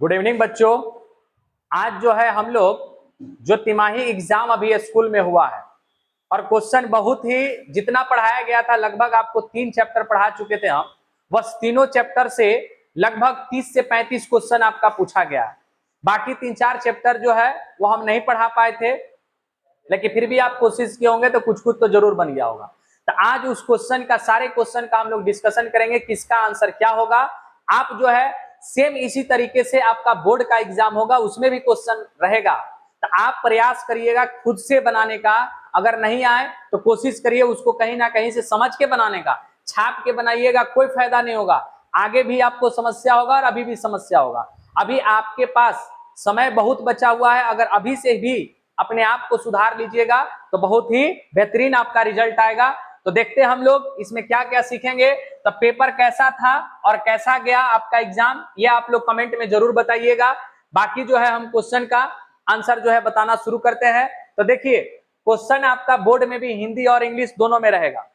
Good evening बच्चों। आज जो है हम लोग जो तिमाही एग्जाम अभी स्कूल में हुआ है और क्वेश्चन बहुत ही जितना पढ़ाया गया था लगभग आपको 3 चैप्टर पढ़ा चुके थे हम। बस तीनों चैप्टर से लगभग 30 से 35 क्वेश्चन आपका पूछा गया है। बाकी 3-4 चैप्टर जो है वो हम नहीं पढ़ा पाए थे, लेकिन फिर भी आप कोशिश किए होंगे तो कुछ कुछ तो जरूर बन गया होगा। तो आज उस क्वेश्चन का सारे क्वेश्चन का हम लोग डिस्कशन करेंगे, किसका आंसर क्या होगा। आप जो है सेम इसी तरीके से आपका बोर्ड का एग्जाम होगा, उसमें भी क्वेश्चन रहेगा। तो आप प्रयास करिएगा खुद से बनाने का। अगर नहीं आए तो कोशिश करिए उसको कहीं ना कहीं से समझ के बनाने का। छाप के बनाइएगा कोई फायदा नहीं होगा। आगे भी आपको समस्या होगा और अभी भी समस्या होगा। अभी आपके पास समय बहुत बचा हुआ है। अगर अभी से भी अपने आप को सुधार लीजिएगा तो बहुत ही बेहतरीन आपका रिजल्ट आएगा। तो देखते हैं हम लोग इसमें क्या क्या सीखेंगे। तो पेपर कैसा था और कैसा गया आपका एग्जाम, ये आप लोग कमेंट में जरूर बताइएगा। बाकी जो है हम क्वेश्चन का आंसर जो है बताना शुरू करते हैं। तो देखिए क्वेश्चन आपका बोर्ड में भी हिंदी और इंग्लिश दोनों में रहेगा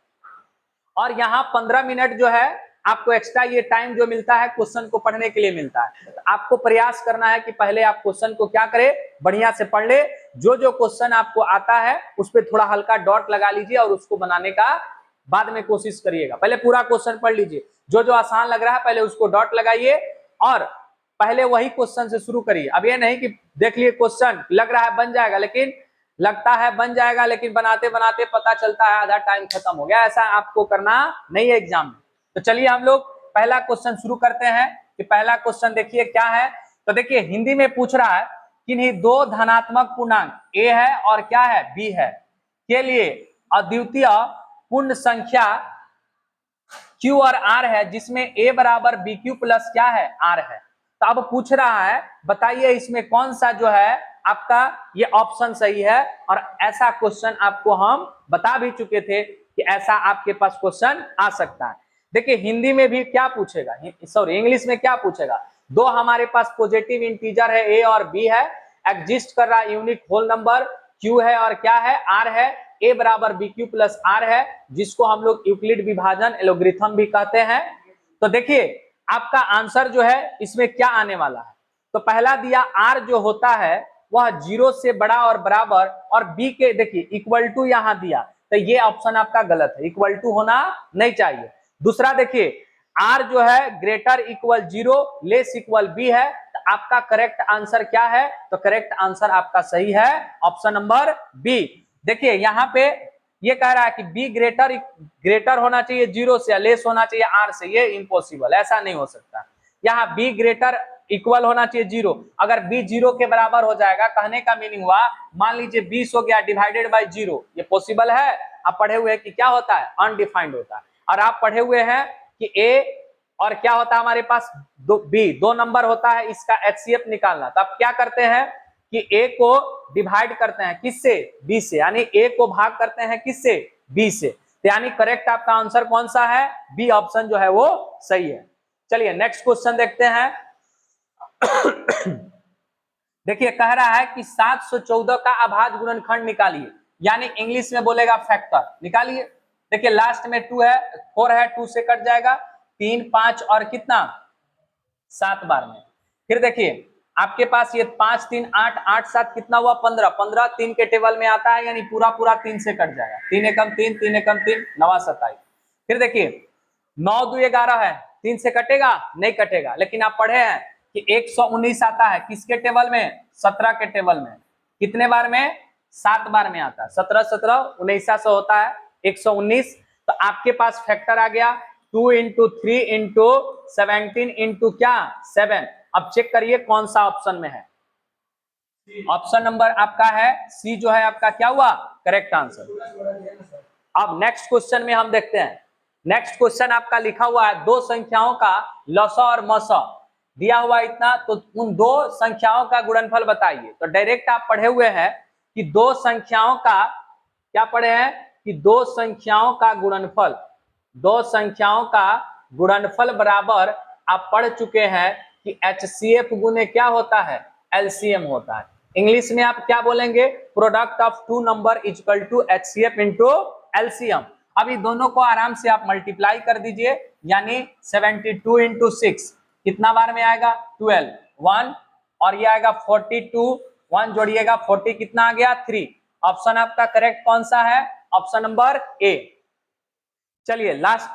और यहाँ 15 मिनट जो है आपको एक्स्ट्रा ये टाइम जो मिलता है क्वेश्चन को पढ़ने के लिए मिलता है। तो आपको प्रयास करना है कि पहले आप क्वेश्चन को क्या करें, बढ़िया से पढ़ ले। जो जो क्वेश्चन आपको आता है उस पर थोड़ा हल्का डॉट लगा लीजिए और उसको बनाने का बाद में कोशिश करिएगा। पहले पूरा क्वेश्चन पढ़ लीजिए, जो जो आसान लग रहा है पहले उसको डॉट लगाइए और पहले वही क्वेश्चन से शुरू करिए। अब ये नहीं कि देख लिए क्वेश्चन लग रहा है बन जाएगा, लेकिन लगता है बन जाएगा लेकिन बनाते बनाते पता चलता है आधा टाइम खत्म हो गया। ऐसा आपको करना नहीं है एग्जाम में। तो चलिए हम लोग पहला क्वेश्चन शुरू करते हैं कि पहला क्वेश्चन देखिए क्या है। तो देखिए हिंदी में पूछ रहा है किन्हीं दो धनात्मक पूर्णांक ए है और क्या है बी है के लिए अद्वितीय पूर्ण संख्या क्यू और आर है, जिसमें ए बराबर बी क्यू प्लस क्या है आर है। तो अब पूछ रहा है बताइए इसमें कौन सा जो है आपका ये ऑप्शन सही है। और ऐसा क्वेश्चन आपको हम बता भी चुके थे कि ऐसा आपके पास क्वेश्चन आ सकता है। देखिए हिंदी में भी क्या पूछेगा, सॉरी इंग्लिश में क्या पूछेगा। दो हमारे पास पॉजिटिव इंटीजर है ए और बी है, एग्जिस्ट कर रहा यूनिक होल नंबर क्यू है और क्या है आर है। ए बराबर बी क्यू प्लस आर है, जिसको हम लोग यूक्लिड विभाजन एलोग्रिथम भी कहते हैं। तो देखिए आपका आंसर जो है इसमें क्या आने वाला है। तो पहला दिया आर जो होता है वह 0 से बड़ा और बराबर, और बी के देखिए इक्वल टू यहां दिया, तो ये ऑप्शन आपका गलत है, इक्वल टू होना नहीं चाहिए। दूसरा देखिए आर जो है greater equal 0 less equal b है, तो आपका करेक्ट आंसर क्या है। तो करेक्ट आंसर आपका सही है ऑप्शन नंबर बी। देखिए यहाँ पे ये कह रहा है कि बी ग्रेटर होना चाहिए 0 से, लेस होना चाहिए आर से, ये इम्पॉसिबल, ऐसा नहीं हो सकता। यहाँ बी ग्रेटर इक्वल होना चाहिए 0, अगर बी 0 के बराबर हो जाएगा, कहने का मीनिंग हुआ मान लीजिए 20 हो गया डिवाइडेड बाय 0, ये पॉसिबल है। आप पढ़े हुए हैं कि क्या होता है अनडिफाइंड होता है, और आप पढ़े हुए हैं कि ए और क्या होता है हमारे पास बी, 2 नंबर होता है, इसका एचसीएफ निकालना। तो आप क्या करते हैं कि ए को डिवाइड करते हैं किससे, बी से, यानी ए को भाग करते हैं किससे, बी से। तो यानी करेक्ट आपका आंसर कौन सा है, बी ऑप्शन जो है वो सही है। चलिए नेक्स्ट क्वेश्चन देखते हैं। देखिए कह रहा है कि 714 का अभाज्य गुणनखंड निकालिए, यानी इंग्लिश में बोलेगा फैक्टर निकालिए। देखिए लास्ट में 2 है, 4 है, 2 से कट जाएगा, 3 5 और कितना 7 बार में। फिर देखिए आपके पास ये 5 3 8 8 7 कितना हुआ 15, 15 3 के टेबल में आता है, यानी पूरा पूरा 3 से कट जाएगा, 3 एकम 3 3 एकम 3 9 27। फिर देखिए 9 2 11 है, 3 से कटेगा नहीं कटेगा, लेकिन आप पढ़े हैं कि 119 आता है किसके टेबल में, 17 के टेबल में। कितने बार में, 7 बार में आता है, 17 17 19 होता है 119। तो आपके पास फैक्टर आ गया 2 इंटू 3 इंटू 17 इंटू क्या 7। अब चेक करिए कौन सा ऑप्शन में है। ऑप्शन नंबर आपका है सी, जो है आपका क्या हुआ करेक्ट आंसर। अब नेक्स्ट क्वेश्चन में हम देखते हैं। नेक्स्ट क्वेश्चन आपका लिखा हुआ है दो संख्याओं का लसा और मसा दिया हुआ इतना, तो उन दो संख्याओं का गुणनफल बताइए। तो डायरेक्ट आप पढ़े हुए हैं कि दो संख्याओं का क्या पढ़े हैं कि दो संख्याओं का गुणनफल, दो संख्याओं का गुणनफल बराबर आप पढ़ चुके हैं कि एचसीएफ गुने क्या होता है, एलसीएम होता है। इंग्लिश में आप क्या बोलेंगे, product of two number is equal to HCF into LCM. अभी दोनों को आराम से आप मल्टीप्लाई कर दीजिए, यानी 72 इंटू 6 कितना बार में आएगा 12, 1 और ये आएगा 42, 1 जोड़िएगा 40 कितना आ गया 3। ऑप्शन आपका करेक्ट कौन सा है? Option number A. चलिए लास्ट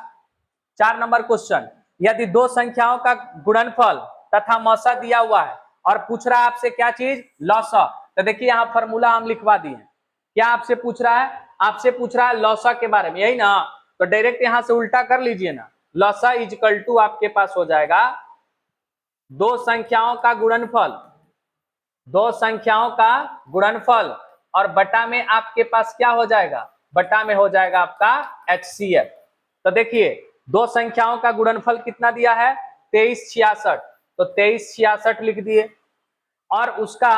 4 नंबर क्वेश्चन, यदि दो संख्याओं का गुणनफल तथा मौसा दिया हुआ है और पूछ रहा है आपसे क्या चीज? लौसा। तो देखिए यहाँ फॉर्मूला हम लिखवा दिए। क्या आपसे पूछ रहा है? आपसे पूछ रहा है लौसा के बारे में, यही ना? तो डायरेक्ट यहां से उल्टा कर लीजिए ना। लौसा इज इक्वल टू आपके पास हो जाएगा दो संख्याओं का गुणनफल, दो संख्याओं का गुणनफल और बटा में आपके पास क्या हो जाएगा? बटा में हो जाएगा आपका HCF। तो देखिए दो संख्याओं का गुणनफल कितना दिया है? 2366, तो 2366 लिख दिए और उसका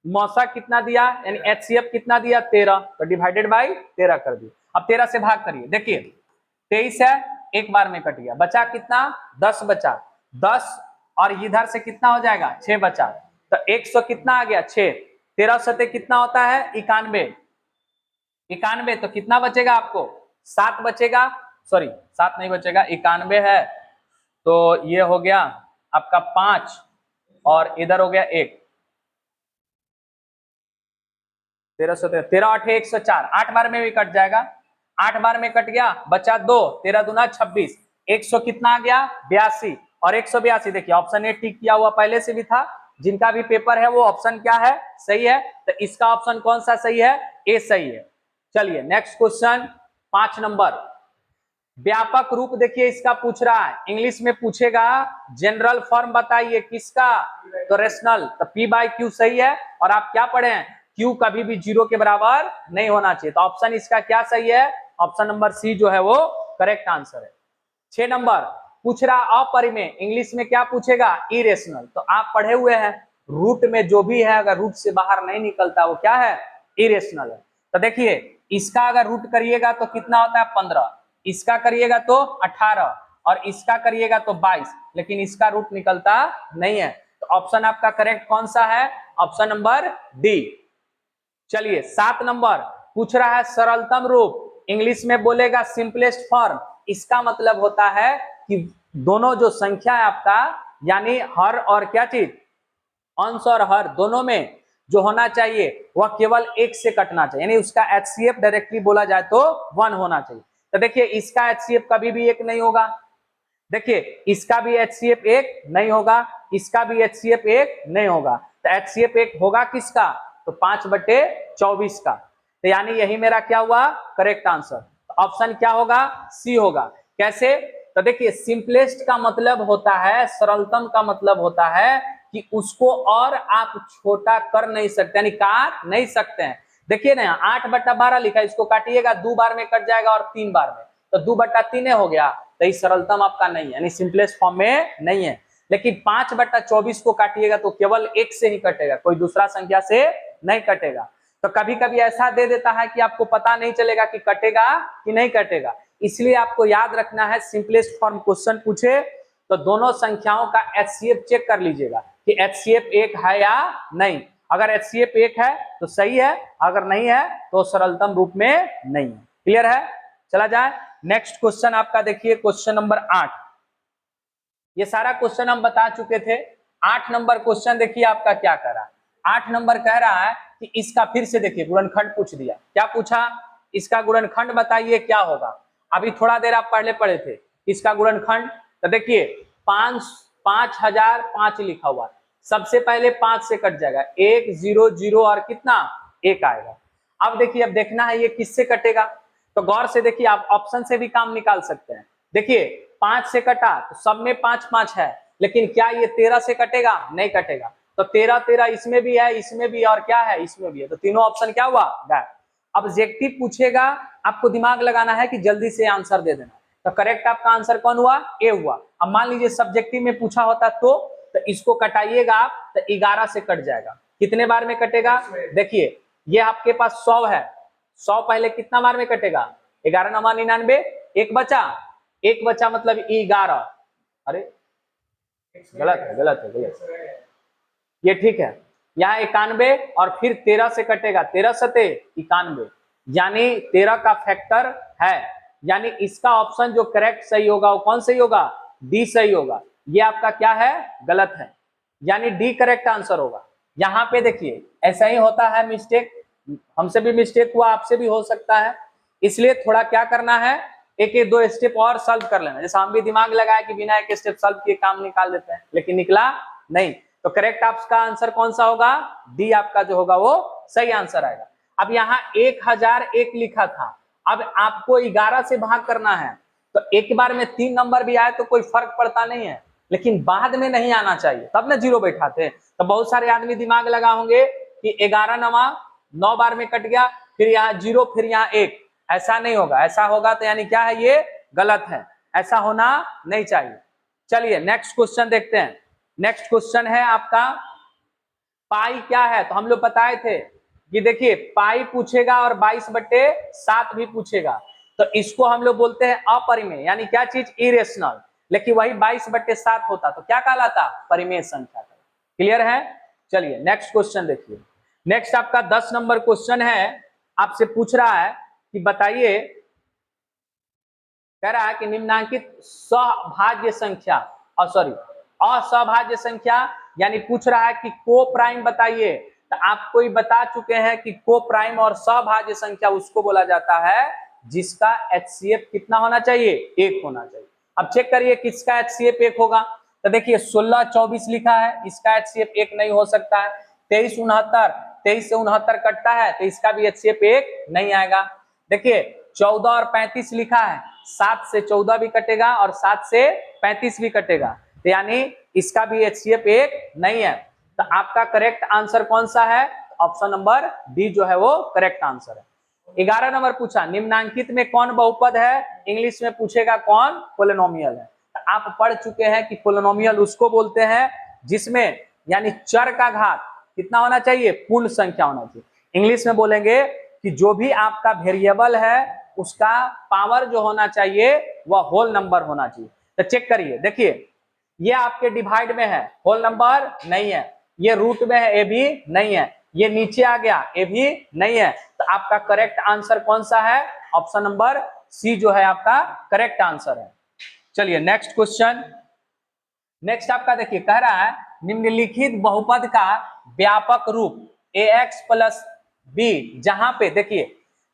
मौसा कितना दिया यानी HCF कितना दिया? 13, तो डिवाइडेड बाई 13 कर दिए। अब 13 से भाग करिए, देखिए 23 है, एक बार में कट गया, बचा कितना? 10 बचा, 10 और इधर से कितना हो जाएगा? 6 बचा, तो 100 कितना आ गया? 6, 13 सते कितना होता है? 91, 91 तो कितना बचेगा आपको? 7 बचेगा, सॉरी 7 नहीं बचेगा, 91 है तो ये हो गया आपका 5 और इधर हो गया 1, 13 13 8 104, 8 बार में भी कट जाएगा, 8 बार में कट गया, बचा 2, 13 दूना 26, 100 कितना आ गया? 82 और 182। देखिए ऑप्शन ए टिक किया हुआ पहले से भी था, जिनका भी पेपर है वो ऑप्शन क्या है? सही है। तो इसका ऑप्शन कौन सा सही है? ए सही है। चलिए नेक्स्ट क्वेश्चन 5 नंबर, व्यापक रूप देखिए इसका पूछ रहा है, इंग्लिश में पूछेगा जनरल फॉर्म बताइए किसका? तो रेशनल, तो P/Q सही है। और आप क्या पढ़े हैं? Q कभी भी 0 के बराबर नहीं होना चाहिए, तो ऑप्शन इसका क्या सही है? ऑप्शन नंबर सी जो है वो करेक्ट आंसर है। 6 नंबर पूछ रहा अपरिमेय, इंग्लिश में क्या पूछेगा? इरेशनल, तो आप पढ़े हुए हैं रूट में जो भी है अगर रूट से बाहर नहीं निकलता वो क्या है? इरेशनल है। तो देखिए इसका अगर रूट करिएगा तो कितना होता है? 15, इसका करिएगा तो 18 और इसका करिएगा तो 22, लेकिन इसका रूट निकलता नहीं है, तो ऑप्शन आपका करेक्ट कौन सा है? Option number D. चलिए 7 नंबर पूछ रहा है सरलतम रूप, इंग्लिश में बोलेगा सिंपलेस्ट फॉर्म, इसका मतलब होता है कि दोनों जो संख्या है आपका यानी हर और क्या चीज? अंश और हर दोनों में जो होना चाहिए वह केवल 1 से कटना चाहिए, यानी उसका HCF डायरेक्टली बोला जाए तो 1 होना चाहिए। तो देखिए इसका HCF कभी भी 1 नहीं होगा, देखिए इसका भी HCF 1 नहीं होगा, इसका भी HCF 1 नहीं होगा, तो HCF 1 होगा किसका? तो 5/24 का, तो यानी यही मेरा क्या हुआ? Correct answer. ऑप्शन क्या होगा? सी होगा। कैसे? तो देखिए सिंपलेस्ट का मतलब होता है, सरलतम का मतलब होता है कि उसको और आप छोटा कर नहीं सकते, यानी काट नहीं सकते हैं। देखिए ना 8/12 लिखा है, इसको काटिएगा 2 बार में कट जाएगा और 3 बार में, तो 2/3 हो गया, तो ये सरलतम आपका नहीं है, यानी सिंपलेस्ट फॉर्म में नहीं है। लेकिन 5/24 को काटिएगा तो केवल 1 से ही कटेगा, कोई दूसरा संख्या से नहीं कटेगा। तो कभी कभी ऐसा दे देता है कि आपको पता नहीं चलेगा कि कटेगा कि नहीं कटेगा, इसलिए आपको याद रखना है सिंपलेस्ट फॉर्म क्वेश्चन पूछे तो दोनों संख्याओं का HCF चेक कर लीजिएगा कि HCF 1 है या नहीं। अगर HCF 1 है तो सही है, अगर नहीं है तो सरलतम रूप में नहीं है। क्लियर है? चला जाए नेक्स्ट क्वेश्चन आपका, देखिए क्वेश्चन नंबर 8। ये सारा क्वेश्चन हम बता चुके थे। 8 नंबर क्वेश्चन देखिए आपका क्या कर रहा है। 8 नंबर कह रहा है कि इसका फिर से देखिए गुणनखंड पूछ दिया। क्या पूछा? इसका गुणनखंड बताइए क्या होगा। अभी थोड़ा देर आप पहले पढ़े थे इसका गुणनखंड, तो देखिए 5005 लिखा हुआ है, सबसे पहले 5 से कट जाएगा, 1 0 0 और कितना 1 आएगा। अब देखिए अब देखना है ये किससे कटेगा, तो गौर से देखिए आप ऑप्शन से भी काम निकाल सकते हैं। देखिए 5 से कटा तो सब में 5 5 है, लेकिन क्या ये 13 से कटेगा? नहीं कटेगा, तो 13 13 इसमें भी है, इसमें भी और क्या है? इसमें भी है, तो तीनों ऑप्शन क्या हुआ? गायब। ऑब्जेक्टिव पूछेगा, आपको दिमाग लगाना है कि जल्दी से आंसर दे देना, तो करेक्ट आपका आंसर कौन हुआ? ए हुआ। अब मान लीजिए सब्जेक्टिव में पूछा होता तो इसको कटाइएगा आप तो 11 से कट जाएगा। कितने बार में कटेगा? देखिए ये आपके पास 100 है, 100 पहले कितना बार में कटेगा? 11 9 99, एक बचा मतलब 11। अरे गलत है, गलत है, गलत है, ये ठीक है। यहाँ 91 और फिर 13 से कटेगा, 13 सते 91, यानी 13 का फैक्टर है, यानी इसका ऑप्शन जो करेक्ट सही होगा वो कौन सही होगा? डी सही होगा। ये आपका क्या है? गलत है। यानी डी करेक्ट आंसर होगा। यहाँ पे देखिए ऐसा ही होता है मिस्टेक, हमसे भी मिस्टेक हुआ, आपसे भी हो सकता है, इसलिए थोड़ा क्या करना है, एक एक दो स्टेप और सॉल्व कर लेना। जैसे हम भी दिमाग लगाए कि बिना एक स्टेप सॉल्व किए काम निकाल देते हैं, लेकिन निकला नहीं। तो करेक्ट आपका आंसर कौन सा होगा, डी आपका जो होगा वो सही आंसर आएगा। अब यहाँ 1001 लिखा था, अब आपको 11 से भाग करना है, तो एक बार में 3 नंबर भी आए तो कोई फर्क पड़ता नहीं है, लेकिन बाद में नहीं आना चाहिए, तब ना जीरो बैठाते हैं। तो बहुत सारे आदमी दिमाग लगा होंगे कि 11 नवा 9 बार में कट गया, फिर यहाँ 0, फिर यहाँ 1, ऐसा नहीं होगा। ऐसा होगा तो यानी क्या है, ये गलत है, ऐसा होना नहीं चाहिए। चलिए नेक्स्ट क्वेश्चन देखते हैं। नेक्स्ट क्वेश्चन है आपका पाई क्या है, तो हम लोग बताए थे कि देखिए पाई पूछेगा और 22/7 भी पूछेगा, तो इसको हम लोग बोलते हैं अपरिमेय, यानी क्या चीज, इरेशनल। लेकिन वही 22/7 होता तो क्या कहलाता, परिमेय संख्या। क्लियर है। चलिए नेक्स्ट क्वेश्चन देखिए। नेक्स्ट आपका 10 नंबर क्वेश्चन है, आपसे पूछ रहा है कि बताइए, कह रहा है कि निम्नांकित सभाज्य संख्या, असभाज्य संख्या, यानी पूछ रहा है कि को प्राइम बताइए। तो आपको ही बता चुके हैं कि को प्राइम और सभाज्य संख्या उसको बोला जाता है जिसका HCF कितना होना चाहिए, 1 होना चाहिए। अब चेक करिए किसका HCF 1 होगा, तो देखिए 1624 लिखा है, इसका HCF 1 नहीं हो सकता है। 2369, 23 से 69 कटता है तो इसका भी HCF 1 नहीं आएगा। देखिए 14 और 35 लिखा है, 7 से 14 भी कटेगा और 7 से 35 भी कटेगा, तो यानी इसका भी HCF 1 नहीं है। तो आपका करेक्ट आंसर कौन सा है, ऑप्शन नंबर डी जो है वो करेक्ट आंसर है। 11 नंबर पूछा, निम्नांकित में कौन बहुपद है, इंग्लिश में पूछेगा कौन पोलिनोमियल है। तो आप पढ़ चुके हैं कि पोलिनोमियल उसको बोलते हैं जिसमें यानी चर का घात कितना होना चाहिए, पूर्ण संख्या होना चाहिए। इंग्लिश में बोलेंगे कि जो भी आपका वेरिएबल है उसका पावर जो होना चाहिए वह होल नंबर होना चाहिए। तो चेक करिए, देखिए ये आपके डिवाइड में है, होल नंबर नहीं है, ये रूट में है, ए भी नहीं है, ये नीचे आ गया, ए भी नहीं है। तो आपका करेक्ट आंसर कौन सा है, ऑप्शन नंबर सी जो है आपका करेक्ट आंसर है। चलिए नेक्स्ट क्वेश्चन। नेक्स्ट आपका देखिए कह रहा है निम्नलिखित बहुपद का व्यापक रूप ax प्लस बी, जहां पे देखिए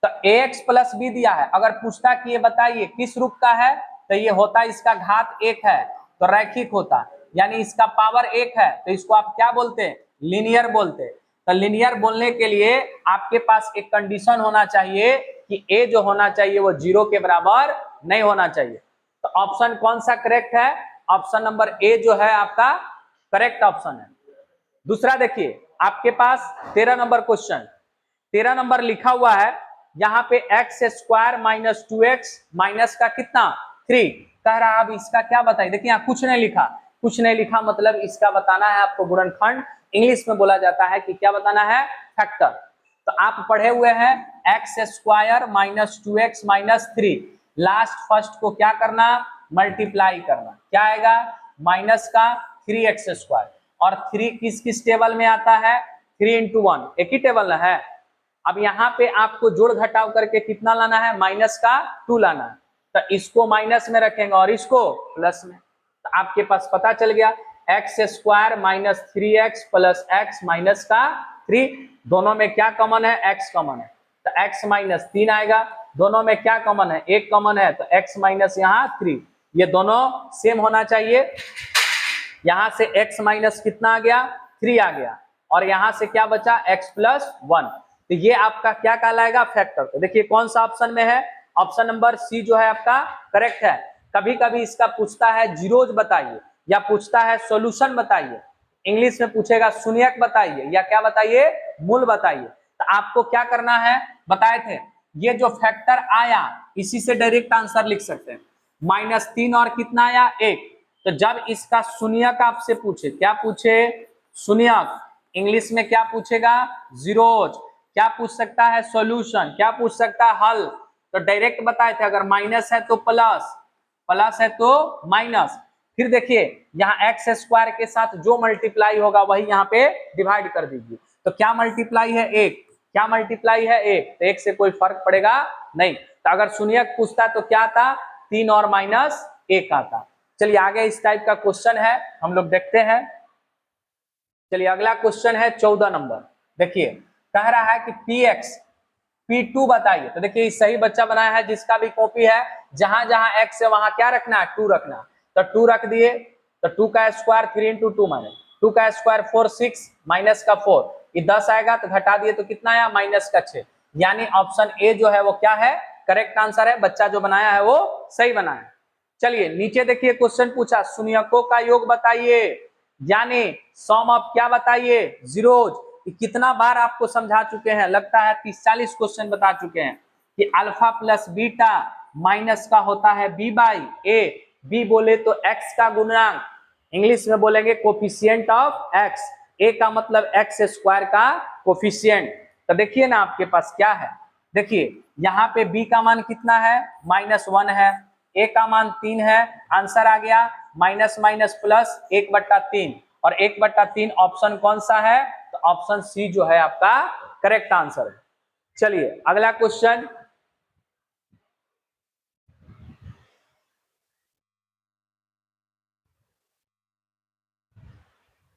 तो ax प्लस बी दिया है, अगर पूछता कि ये बताइए किस रूप का है, तो ये होता इसका घात 1 है, तो रैखिक होता, यानी इसका पावर 1 है, तो इसको आप क्या बोलते हैं, लीनियर बोलते हैं। तो लीनियर बोलने के लिए आपके पास एक कंडीशन होना चाहिए कि a जो होना चाहिए वो 0 के बराबर नहीं होना चाहिए। तो ऑप्शन कौन सा करेक्ट है, ऑप्शन नंबर ए जो है आपका करेक्ट ऑप्शन है। दूसरा देखिए आपके पास 13 नंबर क्वेश्चन, 13 नंबर लिखा हुआ है, यहाँ पे x² माइनस 2x माइनस का कितना 3 कह रहा है। अब इसका क्या बताइए, देखिए यहाँ कुछ नहीं लिखा, कुछ नहीं लिखा मतलब इसका बताना है आपको गुणनखंड, इंग्लिश में बोला जाता है कि क्या बताना है, फैक्टर। तो आप पढ़े हुए हैं x² minus 2x minus 3, last first को क्या करना, मल्टीप्लाई करना, क्या आएगा माइनस का 3x², और 3 किस किस टेबल में आता है, 3 into 1, एक ही टेबल ना है। अब यहाँ पे आपको जोड़ घटाव करके कितना लाना है, माइनस का 2 लाना है, तो इसको माइनस में रखेंगे और इसको प्लस में, तो आपके पास पता चल गया x² minus 3x plus x minus का 3, दोनों में क्या कॉमन है, x कॉमन है, तो x माइनस 3 आएगा। दोनों में क्या कॉमन है, 1 कॉमन है, तो x माइनस यहाँ 3, ये दोनों सेम होना चाहिए। यहां से x माइनस कितना आ गया, 3 आ गया, और यहां से क्या बचा, x प्लस 1, तो ये आपका क्या कहलाएगा, फैक्टर। तो देखिए कौन सा ऑप्शन में है, ऑप्शन नंबर सी जो है आपका करेक्ट है। कभी कभी इसका पूछता है जीरोज बताइए, या पूछता है सॉल्यूशन बताइए, इंग्लिश में पूछेगा शून्यक बताइए, या क्या बताइए, मूल बताइए। तो आपको क्या करना है, बताए थे ये जो फैक्टर आया इसी से डायरेक्ट आंसर लिख सकते हैं, -3 और कितना आया 1। तो जब इसका शून्यक आपसे पूछे, क्या पूछे, शून्यक, इंग्लिश में क्या पूछेगा, जीरोज, क्या पूछ सकता है, सॉल्यूशन, क्या पूछ सकता है, हल। तो डायरेक्ट बताए थे अगर माइनस है तो प्लस, प्लस है तो माइनस। फिर देखिए यहाँ x² के साथ जो मल्टीप्लाई होगा वही यहाँ पे डिवाइड कर दीजिए, तो क्या मल्टीप्लाई है 1, क्या मल्टीप्लाई है 1, तो 1 से कोई फर्क पड़ेगा नहीं। तो अगर शून्यक पूछता तो क्या था, 3 और -1 आता। चलिए आगे इस टाइप का क्वेश्चन है, हम लोग देखते हैं। चलिए अगला क्वेश्चन है 14 नंबर। देखिए कह रहा है कि px p2 बताइए। तो देखिए सही बच्चा बनाया है जिसका भी कॉपी है, जहां जहां x है वहां क्या रखना है, 2 रखना। तो 2 रख दिए, तो 2 का स्क्वायर 3 इंटू 2 माइनस 2 का स्क्वायर 4 6 माइनस का 4, ये 10 आएगा तो घटा दिए तो कितना आया, माइनस का 6। यानी ऑप्शन ए जो है वो क्या है, करेक्ट आंसर है। बच्चा जो बनाया है वो सही बनाया है। चलिए नीचे देखिए क्वेश्चन पूछा शून्यकों का योग बताइए, यानी सम ऑफ क्या बताइए, जीरोज। कितना बार आपको समझा चुके हैं, लगता है 30-40 क्वेश्चन बता चुके हैं कि अल्फा प्लस बीटा माइनस का होता है बी बाई ए। बी बोले तो एक्स का गुणांक, इंग्लिश में बोलेंगे कोफिशिएंट ऑफ एक्स। ए का मतलब एक्स स्क्वायर का कोफिशिएंट। तो देखिए ना आपके पास क्या है, देखिए यहाँ पे बी का मान कितना है, -1 है, ए का मान 3 है, आंसर आ गया माइनस माइनस प्लस 1/3, और 1/3 ऑप्शन कौन सा है, तो ऑप्शन सी जो है आपका करेक्ट आंसर है। चलिए अगला क्वेश्चन,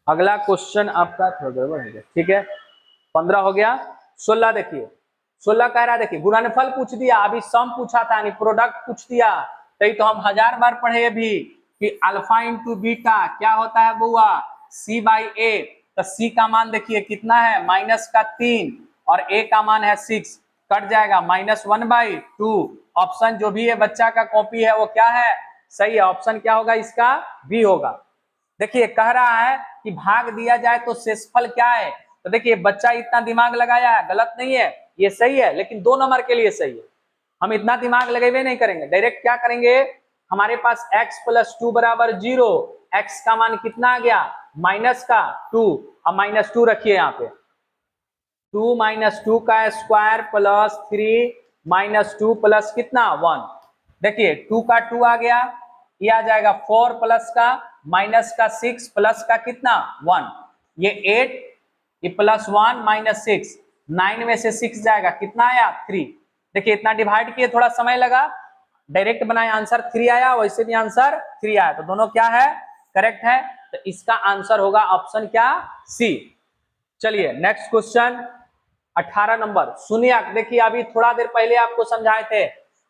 अगला क्वेश्चन आपका थोड़ा गड़बड़ हो गया, ठीक है 15 हो गया। 16 देखिए, 16 कह रहा है, देखिए गुणनफल पूछ दिया, अभी सम पूछा था यानी प्रोडक्ट पूछ दिया। तो हम 1000 बार पढ़े भी कि अल्फा इंटू बीटा क्या होता है बुआ, सी बाई ए। तो सी का मान देखिए कितना है, -3, और ए का मान है 6, कट जाएगा -1/2। ऑप्शन जो भी है बच्चा का कॉपी है वो क्या है, सही है। ऑप्शन क्या होगा इसका, बी होगा। देखिए कह रहा है कि भाग दिया जाए तो शेषफल क्या है। तो देखिए बच्चा इतना दिमाग लगाया है, गलत नहीं है, ये सही है, लेकिन 2 नंबर के लिए सही है। हम इतना दिमाग लगे नहीं करेंगे, डायरेक्ट क्या करेंगे, हमारे पास x + 2 = 0, x का मान कितना आ गया, -2। अब -2 रखिए यहाँ पे, 2 - 2 का स्क्वायर प्लस 3 - 2 प्लस कितना 1। देखिए 2 का 2 आ गया, ये आ जाएगा 4 प्लस का माइनस का 6 प्लस का कितना 1, ये 8, ये +1 - 6, 9 में से 6 जाएगा कितना आया 3। देखिए इतना डिवाइड किए, थोड़ा समय लगा, डायरेक्ट बनाए आंसर 3 आया, वैसे भी आंसर 3 आया, तो दोनों क्या है, करेक्ट है। तो इसका आंसर होगा ऑप्शन क्या, सी। चलिए नेक्स्ट क्वेश्चन 18 नंबर सुनिए। देखिए अभी थोड़ा देर पहले आपको समझाए थे,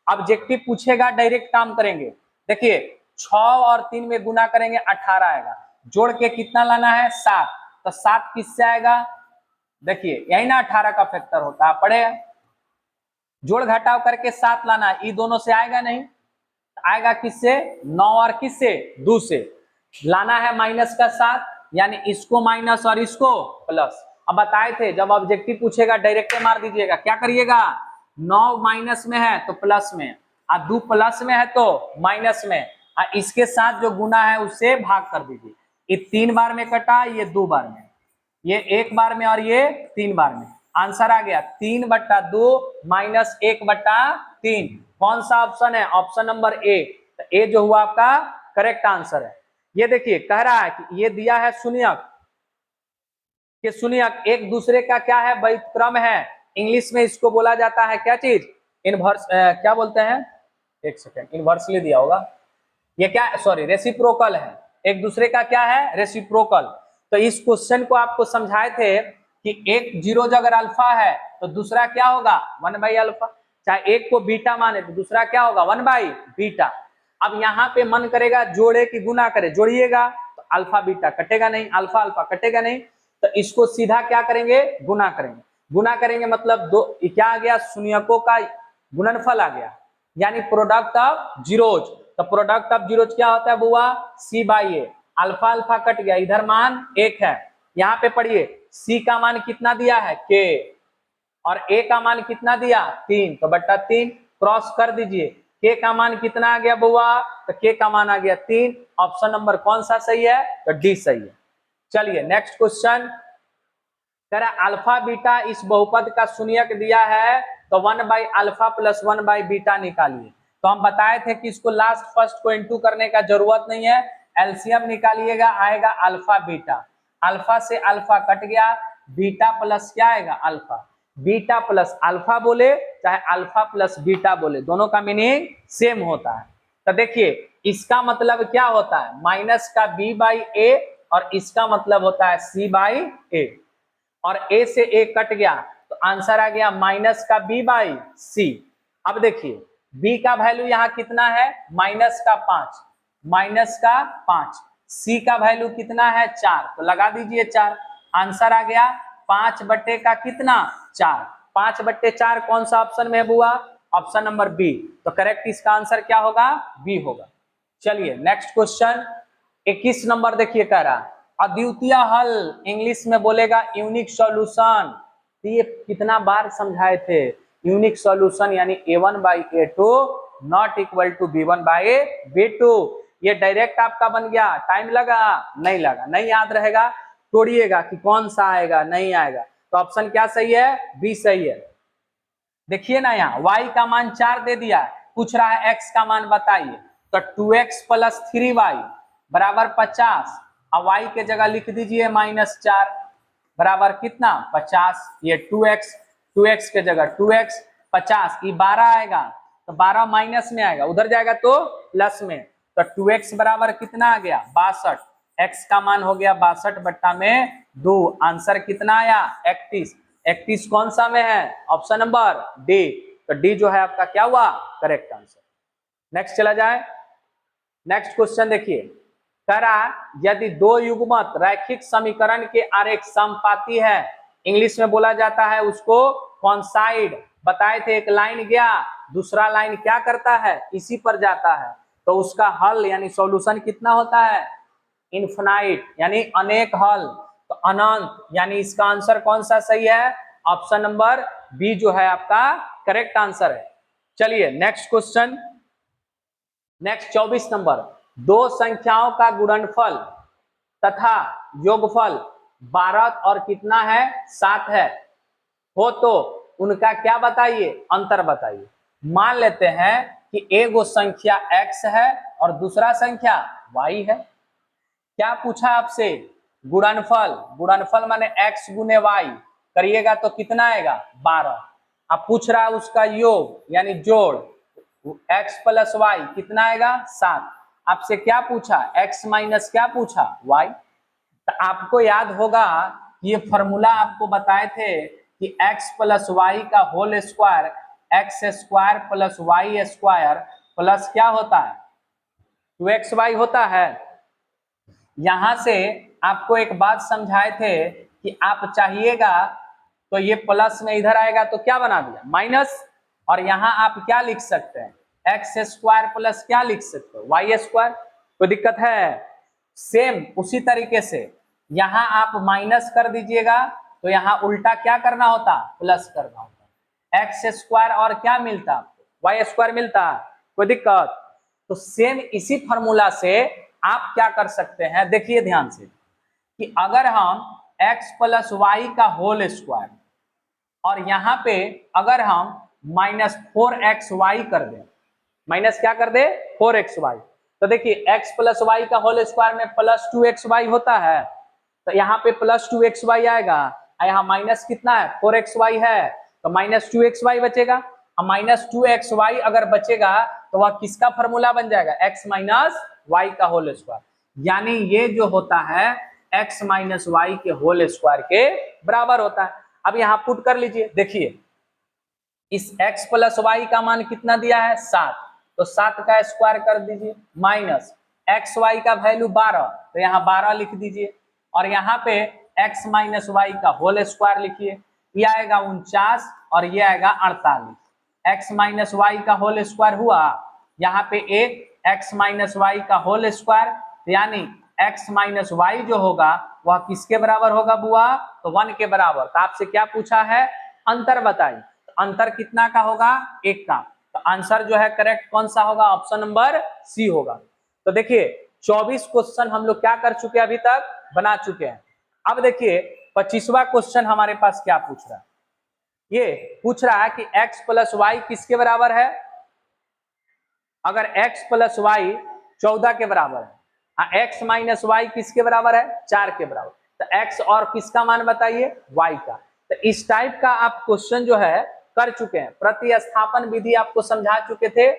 ऑब्जेक्टिव पूछेगा डायरेक्ट काम करेंगे। देखिए 6 और 3 में गुना करेंगे 18 आएगा, जोड़ के कितना लाना है 7, तो 7 किससे आएगा, देखिए यही ना 18 का फैक्टर होता है, पढ़े जोड़ घटाव करके 7 लाना है, ये दोनों से आएगा नहीं, आएगा किससे, 9 और किससे 2 से, लाना है माइनस का 7, यानी इसको माइनस और इसको प्लस। अब बताए थे जब ऑब्जेक्टिव पूछेगा डायरेक्ट मार दीजिएगा, क्या करिएगा, 9 माइनस में है तो प्लस में, और 2 प्लस में है तो माइनस में, और इसके साथ जो गुना है उससे भाग कर दीजिए। ये 3 बार में कटा, ये 2 बार में, ये 1 बार में और ये 3 बार में, आंसर आ गया 3/2 - 1/3। कौन सा ऑप्शन है, ऑप्शन नंबर ए। तो ए जो हुआ आपका करेक्ट आंसर है। ये देखिए कह रहा है कि ये दिया है शून्यक, कि शून्यक एक दूसरे का क्या है, व्युत्क्रम है। इंग्लिश में इसको बोला जाता है क्या चीज, इनवर्स, क्या बोलते हैं, एक सेकेंड, इनवर्सली दिया होगा, ये क्या, सॉरी रेसिप्रोकल है, एक दूसरे का क्या है, रेसिप्रोकल। तो इस क्वेश्चन को आपको समझाए थे कि एक जीरो अगर अल्फा है तो दूसरा क्या होगा 1/अल्फा, चाहे एक को बीटा माने तो दूसरा क्या होगा 1/बीटा। अब यहाँ पे मन करेगा जोड़े की गुना करे, जोड़िएगा तो अल्फा बीटा कटेगा नहीं, अल्फा अल्फा कटेगा नहीं, तो इसको सीधा क्या करेंगे, गुना करेंगे। गुना करेंगे मतलब दो क्या आ गया, शून्यकों का गुणनफल आ गया, यानी प्रोडक्ट ऑफ जीरोज। तो प्रोडक्ट ऑफ जीरोज क्या होता है बुआ, C/A। अल्फा अल्फा कट गया, इधर मान 1 है, यहाँ पे पढ़िए C का मान कितना दिया है K, और A का मान कितना दिया 3, तो बट्टा 3 क्रॉस कर दीजिए। K का मान कितना आ गया बुआ, तो K का मान आ गया 3। ऑप्शन नंबर कौन सा सही है, तो डी सही है। चलिए नेक्स्ट क्वेश्चन, कह रहा अल्फा बीटा इस बहुपद का शून्यक दिया है, तो 1/अल्फा + 1/बीटा निकालिए। तो हम बताए थे कि इसको लास्ट फर्स्ट को इनटू करने का जरूरत नहीं है, एलसीएम निकालिएगा, आएगा अल्फा बीटा, अल्फा से अल्फा कट गया, बीटा प्लस क्या आएगा अल्फा, बीटा प्लस अल्फा बोले चाहे अल्फा प्लस बीटा बोले, दोनों का मीनिंग सेम होता है। तो देखिए इसका मतलब क्या होता है, माइनस का B/A और इसका मतलब होता है C/A, और A से A कट गया तो आंसर आ गया माइनस का B/C। अब देखिए B का वैल्यू यहाँ कितना है, माइनस का 5, माइनस का 5। C का वैल्यू कितना है 4, तो लगा दीजिए 4। आंसर आ गया 5 बट्टे का कितना 4। 5 बट्टे 4 कौन सा ऑप्शन में है बुआ, ऑप्शन नंबर बी। तो करेक्ट इसका आंसर क्या होगा, बी होगा। चलिए नेक्स्ट क्वेश्चन 21 नंबर देखिए, कह रहा अद्वितीय हल इंग्लिश में बोलेगा यूनिक सॉल्यूशन। तो ये कितना बार समझाए थे, यूनिक सॉल्यूशन यानी A1/A2 not equal to B1/B2। ये डायरेक्ट आपका बन गया, टाइम लगा नहीं लगा, नहीं याद रहेगा तोड़िएगा कि कौन सा आएगा नहीं आएगा। तो ऑप्शन क्या सही है, बी सही है। देखिए ना यहाँ y का मान 4 दे दिया, पूछ रहा है x का मान बताइए। तो 2x + 3y बराबर 50, अब y के जगह लिख दीजिए -4 बराबर कितना 50। ये 2x के जगह 2x 50, ये 12 आएगा तो 12 माइनस में आएगा, उधर जाएगा तो प्लस में। तो 2x बराबर कितना आ गया 62, x का मान हो गया 62 बट्टा में 2। आंसर कितना आया 31। 31 कौन सा में है, ऑप्शन नंबर डी। तो डी जो है आपका क्या हुआ, करेक्ट आंसर। नेक्स्ट चला जाए, नेक्स्ट क्वेश्चन देखिए, कह रहा यदि दो युग्मक रैखिक समीकरण के आरेख समपाती है, इंग्लिश में बोला जाता है उसको कॉन्साइड। बताए थे एक लाइन गया, दूसरा लाइन क्या करता है, इसी पर जाता है, तो उसका हल यानी सॉल्यूशन कितना होता है, इनफिनाइट यानी अनेक हल, तो अनंत। यानी इसका आंसर कौन सा सही है, ऑप्शन नंबर बी जो है आपका करेक्ट आंसर है। चलिए नेक्स्ट क्वेश्चन, नेक्स्ट 24 नंबर, दो संख्याओं का गुणनफल तथा योगफल 12 और कितना है 7 है हो तो उनका क्या बताइए, अंतर बताइए। मान लेते हैं कि एगो संख्या x है और दूसरा संख्या y है। क्या पूछा आपसे, गुणनफल, गुणनफल माने x गुने y करिएगा तो कितना आएगा 12। अब पूछ रहा है उसका योग यानी जोड़, x + y कितना आएगा 7। आपसे क्या पूछा, x माइनस क्या पूछा y। तो आपको याद होगा ये फॉर्मूला आपको बताए थे कि x + y का whole square x² + y² plus क्या होता है 2xy होता है। यहां से आपको एक बात समझाए थे कि आप चाहिएगा तो ये प्लस में इधर आएगा तो क्या बना दिया माइनस, और यहां आप क्या लिख सकते हैं x² प्लस क्या लिख सकते हो y²। कोई दिक्कत है, सेम उसी तरीके से यहां आप माइनस कर दीजिएगा तो यहां उल्टा क्या करना होता, प्लस करना होता। x² और क्या मिलता आपको y² मिलता, कोई दिक्कत। तो सेम इसी फॉर्मूला से आप क्या कर सकते हैं, देखिए ध्यान से कि अगर हम x + y का होल स्क्वायर और यहाँ पे अगर हम -4xy कर दें, माइनस क्या कर दे 4xy, तो देखिए x + y का होल स्क्वायर में +2xy होता है, तो यहाँ पे +2xy आएगा, यहाँ माइनस कितना है 4xy है, तो -2xy बचेगा। अब -2xy अगर बचेगा तो वह किसका फॉर्मूला बन जाएगा, x - y का होल स्क्वायर। यानी ये जो होता है x - y के होल स्क्वायर के बराबर होता है। अब यहाँ पुट कर लीजिए, देखिए इस x + y का मान कितना दिया है 7, तो 7 का स्क्वायर कर दीजिए, माइनस xy का वैल्यू 12, तो यहाँ 12 लिख दीजिए, और यहाँ पे x - y का होल स्क्वायर लिखिए, ये आएगा 49 और ये आएगा 48। x - y का होल स्क्वायर हुआ, यहाँ पे एक x - y का होल स्क्वायर, यानी x - y जो होगा वह किसके बराबर होगा बुआ, तो 1 के बराबर। तो आपसे क्या पूछा है, अंतर बताइए। अंतर कितना का होगा, 1 का। तो आंसर जो है करेक्ट कौन सा होगा, ऑप्शन नंबर सी होगा। तो देखिए 24 क्वेश्चन हम लोग क्या कर चुके हैं, अभी तक बना चुके हैं। अब देखिए 25वां क्वेश्चन हमारे पास क्या पूछ रहा है, ये पूछ रहा है कि x + y किसके बराबर है। अगर x + y 14 के बराबर है, x - y किसके बराबर है 4 के बराबर, तो x और किसका मान बताइए y का। तो इस टाइप का आप क्वेश्चन जो है कर चुके हैं। प्रतिस्थापन विधि आपको समझा चुके थे,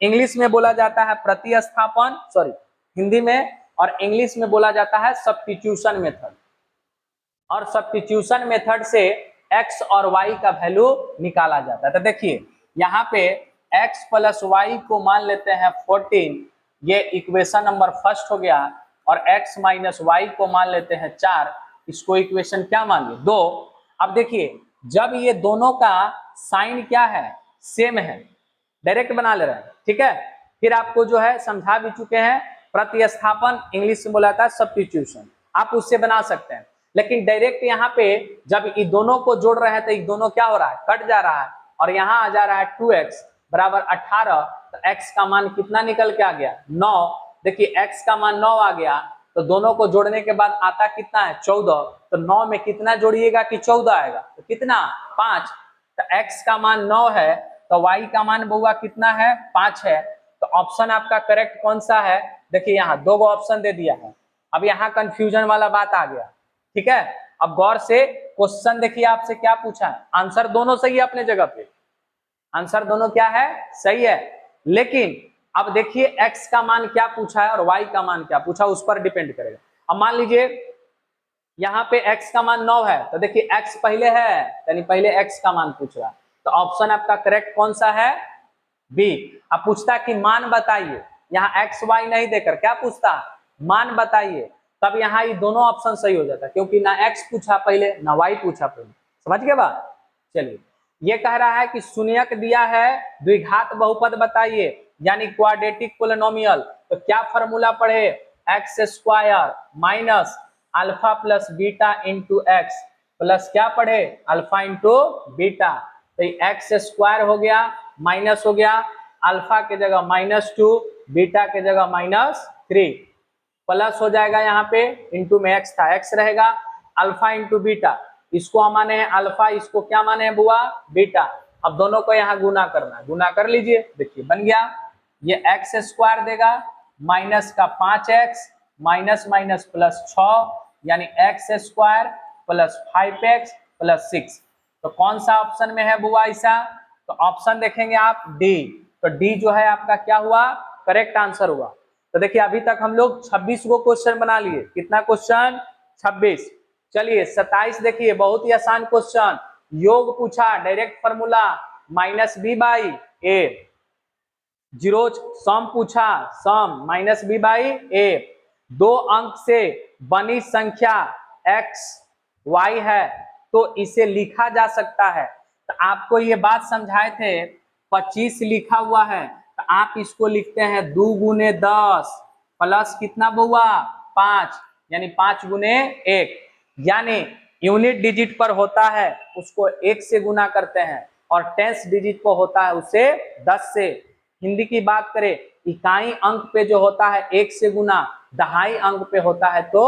इंग्लिश में बोला जाता है प्रतिस्थापन, सॉरी हिंदी में और इंग्लिश में बोला जाता है सब्स्टिट्यूशन मेथड। और सब्स्टिट्यूशन मेथड से x और y का वैल्यू निकाला जाता है। तो देखिए यहाँ पे x प्लस वाई को मान लेते हैं 14, ये इक्वेशन नंबर फर्स्ट हो गया, और x माइनस वाई को मान लेते हैं 4, इसको इक्वेशन क्या मान लिए 2। अब देखिए जब ये दोनों का साइन क्या है, सेम है, डायरेक्ट बना ले रहे हैं, ठीक है। फिर आपको जो है समझा भी चुके हैं, प्रतिस्थापन इंग्लिश में बोला जाता है सब्स्टिट्यूशन, आप उससे बना सकते हैं। लेकिन डायरेक्ट यहाँ पे जब ये दोनों को जोड़ रहे हैं तो ये दोनों क्या हो रहा है, कट जा रहा है, और यहाँ आ जा रहा है 2x बराबर 18, तो x का मान कितना निकल के आ गया 9। देखिए x का मान 9 आ गया, तो दोनों को जोड़ने के बाद आता कितना है 14, तो 9 में कितना जोड़िएगा कि 14 आएगा, तो कितना 5। तो x का मान 9 है, तो y का मान बउआ कितना है 5 है। तो ऑप्शन आपका करेक्ट कौन सा है, देखिए यहाँ 2 गो ऑप्शन दे दिया है। अब यहाँ कंफ्यूजन वाला बात आ गया, ठीक है। अब गौर से क्वेश्चन देखिए आपसे क्या पूछा है, आंसर दोनों सही है अपने जगह पे, आंसर दोनों क्या है सही है, लेकिन अब देखिए x का मान क्या पूछा है और y का मान क्या पूछा, उस पर डिपेंड करेगा। अब मान लीजिए यहाँ पे x का मान 9 है, तो देखिए x पहले है, यानी पहले x का मान पूछ रहा है, तो ऑप्शन आपका करेक्ट कौन सा है बी। अब पूछता कि मान बताइए, यहाँ x y नहीं देकर क्या पूछता मान बताइए, तब यहाँ ये दोनों ऑप्शन सही हो जाता, क्योंकि ना x पूछा पहले ना y पूछा पहले। समझ गए बात। चलिए ये कह रहा है कि शून्यक दिया है, द्विघात बहुपद बताइए, यानी क्वाड्रेटिक पोलिनोमियल, तो क्या फॉर्मूला पढ़े, x square minus alpha plus beta into x plus क्या पढ़े अल्फा इंटू बीटा। तो एक्स स्क्वायर हो गया माइनस हो गया, अल्फा के जगह -2, बीटा के जगह -3, प्लस हो जाएगा यहाँ पे, इंटू में एक्स था एक्स रहेगा, अल्फा इंटू बीटा, इसको हम माने हैं अल्फा, इसको क्या माने हैं बुआ बीटा। अब दोनों को यहाँ गुना करना है, गुना कर लीजिए, देखिए बन गया, ये एक्स स्क्वायर देगा माइनस का 5x माइनस माइनस प्लस 6, यानी x square plus 5x plus 6। तो कौन सा ऑप्शन में है बुआ ऐसा, तो ऑप्शन देखेंगे आप डी, तो डी जो है आपका क्या हुआ करेक्ट आंसर हुआ। तो देखिए अभी तक हम लोग 26 गो क्वेश्चन बना लिए, कितना क्वेश्चन 26। चलिए 27 देखिए, बहुत ही आसान क्वेश्चन, योग पूछा, direct formula -b/a, zero sum पूछा, सम -b/a, 2 अंक से बनी संख्या x y है तो इसे लिखा जा सकता है। तो आपको ये बात समझाए थे, 25 लिखा हुआ है तो आप इसको लिखते हैं 2 गुने 10 प्लस कितना बुआ 5, यानी 5 गुने 1, यानी यूनिट डिजिट पर होता है उसको 1 से गुना करते हैं, और टेंस डिजिट को होता है उसे 10 से। हिंदी की बात करें, इकाई अंक पे जो होता है 1 से गुना, दहाई अंक पे होता है तो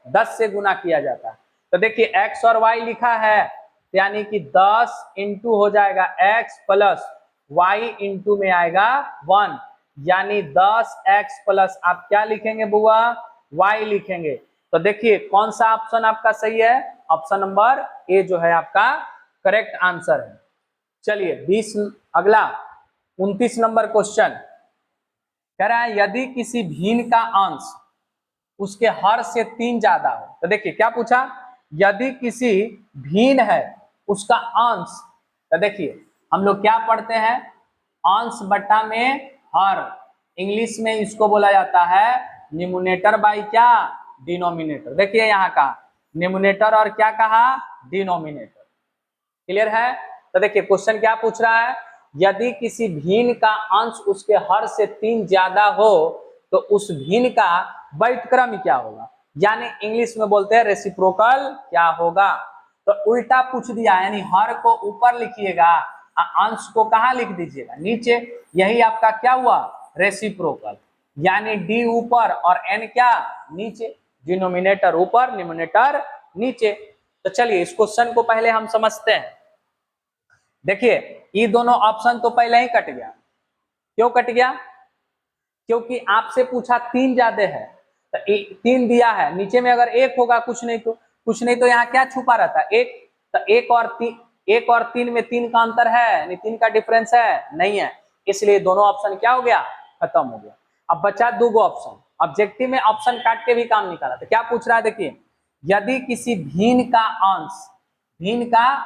10 से गुना किया जाता है। तो देखिए x और y लिखा है, यानी कि 10 इंटू हो जाएगा x प्लस y इंटू में आएगा 1, यानी 10x प्लस आप क्या लिखेंगे बुआ y लिखेंगे। तो देखिए कौन सा ऑप्शन आपका सही है, ऑप्शन नंबर ए जो है आपका करेक्ट आंसर है। चलिए 20 अगला 29 नंबर क्वेश्चन कह रहा है, यदि किसी भिन्न का अंश उसके हर से 3 ज्यादा हो, तो देखिए क्या पूछा, यदि किसी भिन्न है उसका अंश, तो देखिए हम लोग क्या पढ़ते हैं अंश बटा में हर, इंग्लिश में इसको बोला जाता है न्यूमरेटर बाई क्या डिनोमिनेटर। देखिए यहाँ का न्यूमरेटर और क्या कहा डिनोमिनेटर, क्लियर है। तो देखिए क्वेश्चन क्या पूछ रहा है, यदि किसी भिन्न का अंश उसके हर से 3 ज्यादा हो तो उस भिन्न का व्युत्क्रम क्या होगा, यानी इंग्लिश में बोलते हैं रेसिप्रोकल क्या होगा। तो उल्टा पूछ दिया, यानी हर को ऊपर लिखिएगा, अंश को कहाँ लिख दीजिएगा नीचे, यही आपका क्या हुआ रेसिप्रोकल, यानी डी ऊपर और एन क्या नीचे, डिनोमिनेटर ऊपर न्यूमरेटर नीचे। तो चलिए इस क्वेश्चन को पहले हम समझते हैं। देखिए ये दोनों ऑप्शन तो पहले ही कट गया, क्यों कट गया, क्योंकि आपसे पूछा 3 ज्यादा है, तो 3 दिया है, नीचे में अगर 1 होगा कुछ नहीं तो यहाँ क्या छुपा रहता है 1, तो 1 और 3 में 3 का अंतर है, 3 का डिफरेंस है नहीं है, इसलिए दोनों ऑप्शन क्या हो गया खत्म हो गया। अब बचा 2 गो ऑप्शन, ऑब्जेक्टिव में ऑप्शन काट के भी काम निकाला। तो क्या पूछ रहा है देखिए, यदि किसी भिन्न का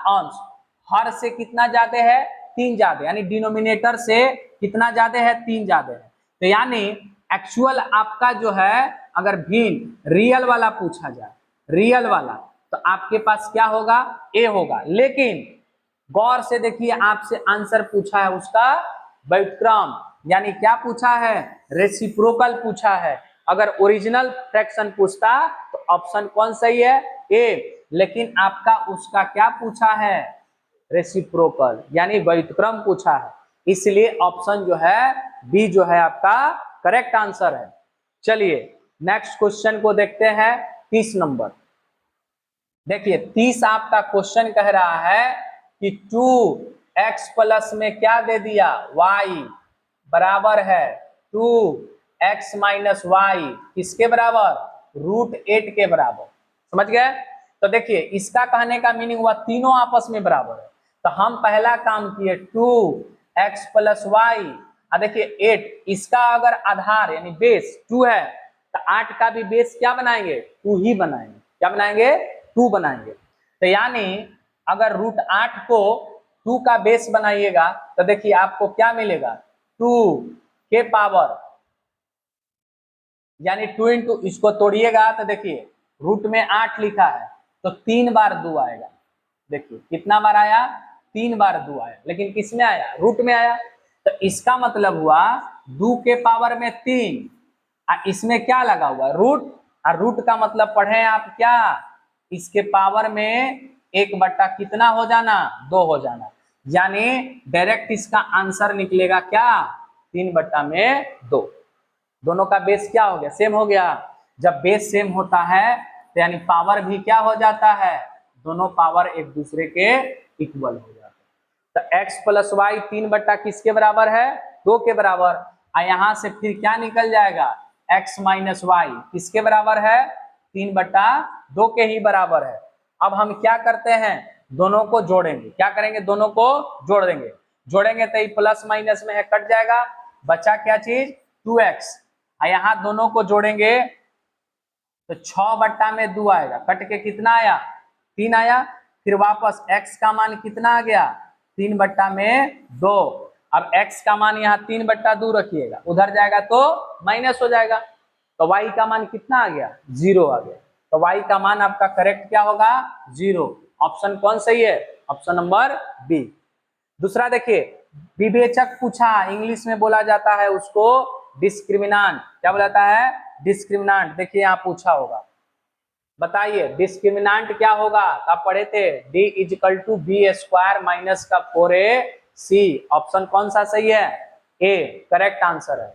अंश हर से कितना ज्यादा है, 3 ज्यादा, यानी डिनोमिनेटर से कितना ज्यादा है, 3 ज्यादा है, तो यानी एक्चुअल आपका जो है अगर भिन्न रियल वाला पूछा जाए, रियल वाला, तो आपके पास क्या होगा, ए होगा। लेकिन गौर से देखिए, आपसे आंसर पूछा है उसका व्युत्क्रम, यानी क्या पूछा है, रेसिप्रोकल पूछा है। अगर ओरिजिनल फ्रैक्शन पूछता तो ऑप्शन कौन सही है, ए, लेकिन आपका उसका क्या पूछा है, रेसिप्रोकल यानी व्युत्क्रम पूछा है, इसलिए ऑप्शन जो है बी जो है आपका करेक्ट आंसर है। चलिए नेक्स्ट क्वेश्चन को देखते हैं, 30 नंबर। देखिए 30 आपका क्वेश्चन कह रहा है कि 2x प्लस में क्या दे दिया, y बराबर है 2x माइनस वाई, किसके बराबर, √8 के बराबर। समझ गए। तो देखिए इसका कहने का मीनिंग हुआ तीनों आपस में बराबर है। तो हम पहला काम किए 2x प्लस वाई, देखिए 8, इसका अगर आधार यानी बेस 2 है तो 8 का भी बेस क्या बनाएंगे, 2 ही बनाएंगे। क्या बनाएंगे, 2 बनाएंगे। तो यानी अगर √8 को 2 का बेस बनाइएगा तो देखिए आपको क्या मिलेगा, 2 के पावर, यानी 2 इंटू, इसको तोड़िएगा तो देखिए रूट में 8 लिखा है तो 3 बार 2 आएगा। देखिए कितना बार आया, 3 बार 2 आया, लेकिन किस में आया, रूट में आया। तो इसका मतलब हुआ 2 के पावर में 3, इसमें क्या लगा हुआ, रूट, और रूट का मतलब पढ़े आप क्या, इसके पावर में 1 बट्टा कितना हो जाना, 2 हो जाना, यानी डायरेक्ट इसका आंसर निकलेगा क्या, 3/2। दोनों का बेस क्या हो गया, सेम हो गया। जब बेस सेम होता है तो यानी पावर भी क्या हो जाता है, दोनों पावर एक दूसरे के इक्वल हो जाते हैं। तो x प्लस वाई 3 बट्टा किसके बराबर है, 2 के बराबर। और यहां से फिर क्या निकल जाएगा, x माइनस वाई किसके बराबर है, 3/2 के ही बराबर है। अब हम क्या करते हैं, दोनों को जोड़ेंगे। क्या करेंगे, दोनों को जोड़ देंगे। जोड़ेंगे तो ये प्लस माइनस में है, कट जाएगा, बचा क्या चीज, 2x। यहाँ दोनों को जोड़ेंगे तो 6/2 आएगा, कट के कितना आया, 3 आया। फिर वापस x का मान कितना आ गया, 3/2। अब x का मान यहाँ 3/2 रखिएगा, उधर जाएगा तो माइनस हो जाएगा, तो y का मान कितना आ गया, 0 आ गया। तो y का मान आपका करेक्ट क्या होगा, 0। ऑप्शन कौन सही है, ऑप्शन नंबर बी। दूसरा देखिए, विवेचक पूछा, इंग्लिश में बोला जाता है उसको डिस्क्रिमिनांट। क्या बोला जाता है, डिस्क्रिमिनांट। देखिए यहाँ पूछा होगा, बताइए डिस्क्रिमिनांट क्या होगा, आप पढ़े थे, d = b² माइनस का 4ac। ऑप्शन कौन सा सही है, ए, करेक्ट आंसर है।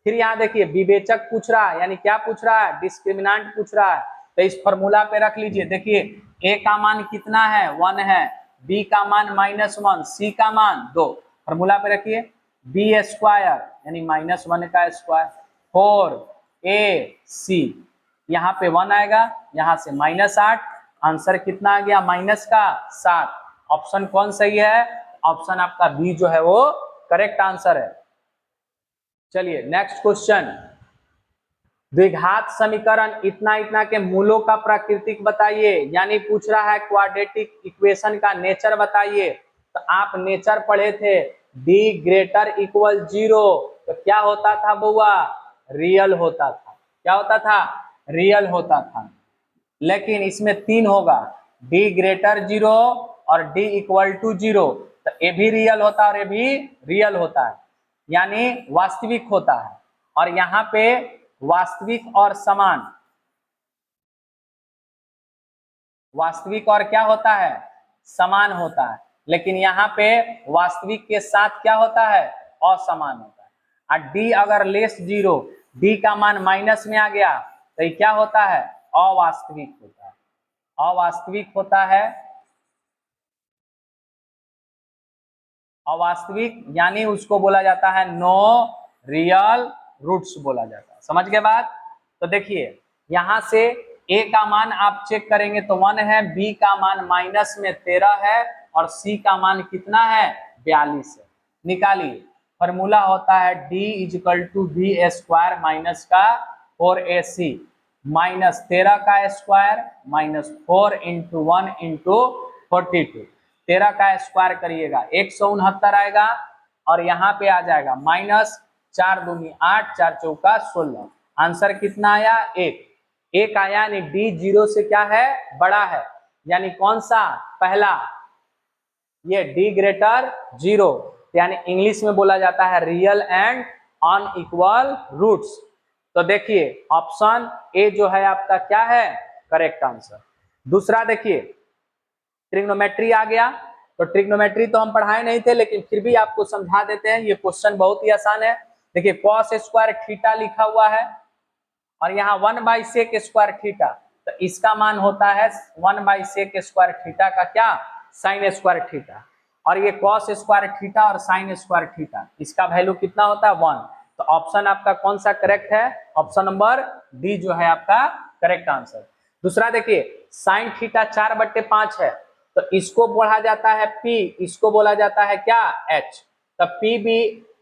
फिर यहाँ देखिए विवेचक पूछ रहा है, यानी क्या पूछ रहा है, डिस्क्रिमिनांट पूछ रहा है। तो इस फॉर्मूला पे रख लीजिए। देखिए a का मान कितना है, 1 है, b का मान -1, c का मान 2। फॉर्मूला पे रखिए, b² यानी -1 का स्क्वायर, 4ac, यहाँ पे 1 आएगा, यहाँ से -8, आंसर कितना आ गया, -7। ऑप्शन कौन सही है, ऑप्शन आपका बी जो है वो करेक्ट आंसर है। चलिए नेक्स्ट क्वेश्चन, द्विघात समीकरण इतना इतना के मूलों का प्राकृतिक बताइए, यानी पूछ रहा है क्वाड्रेटिक इक्वेशन का नेचर बताइए। तो आप नेचर पढ़े थे, d ≥ 0, तो क्या होता था बुआ, रियल होता था। क्या होता था, रियल होता था। लेकिन इसमें 3 होगा, d > 0 और d = 0, तो ये भी रियल होता है और ये भी रियल होता है, यानी वास्तविक होता है। और यहाँ पे वास्तविक और समान, वास्तविक और क्या होता है, समान होता है। लेकिन यहाँ पे वास्तविक के साथ क्या होता है, असमान होता है। और d अगर <0, d का मान माइनस में आ गया तो ये क्या होता है, अवास्तविक होता है। अवास्तविक होता है, अवास्तविक यानी उसको बोला जाता है नो रियल रूट्स बोला जाता है। समझ गए बात। तो देखिए यहां से a का मान आप चेक करेंगे तो 1 है, b का मान -13 है और c का मान कितना है, 42 है। निकालिए, फॉर्मूला होता है d = b² माइनस का 4ac माइनस 13 का स्क्वायर माइनस 4 इंटू 1 इंटू 42, 13 का स्क्वायर करिएगा 169 आएगा और यहाँ पे आ जाएगा माइनस 4 दूनी 8, 4 चौका 16। आंसर कितना आया? एक आया, यानी डी 0 से क्या है? बड़ा है। यानी कौन सा? पहला, ये डी ग्रेटर 0, यानी इंग्लिश में बोला जाता है रियल एंड अनइक्वल रूट्स। तो देखिए ऑप्शन ए जो है आपका क्या है? Correct answer. दूसरा देखिए, ट्रिग्नोमेट्री आ गया। तो ट्रिग्नोमेट्री तो हम पढ़ाए नहीं थे, लेकिन फिर भी आपको समझा देते हैं। ये क्वेश्चन बहुत ही आसान है। देखिए कॉस स्क्वायर थीटा लिखा हुआ है और यहाँ 1/sec स्क्वायर थीटा, तो इसका मान होता है 1/sec स्क्वायर थीटा का क्या? Sine square theta. और ये कॉस स्क्वायर थीटा और साइन स्क्वायर थीटा, इसका वैल्यू कितना होता है? 1। तो ऑप्शन आपका कौन सा करेक्ट है? ऑप्शन नंबर डी जो है आपका करेक्ट आंसर। दूसरा देखिए, साइन थीटा 4/5 है, तो इसको बोला जाता है पी, इसको बोला जाता है क्या? एच। तो पी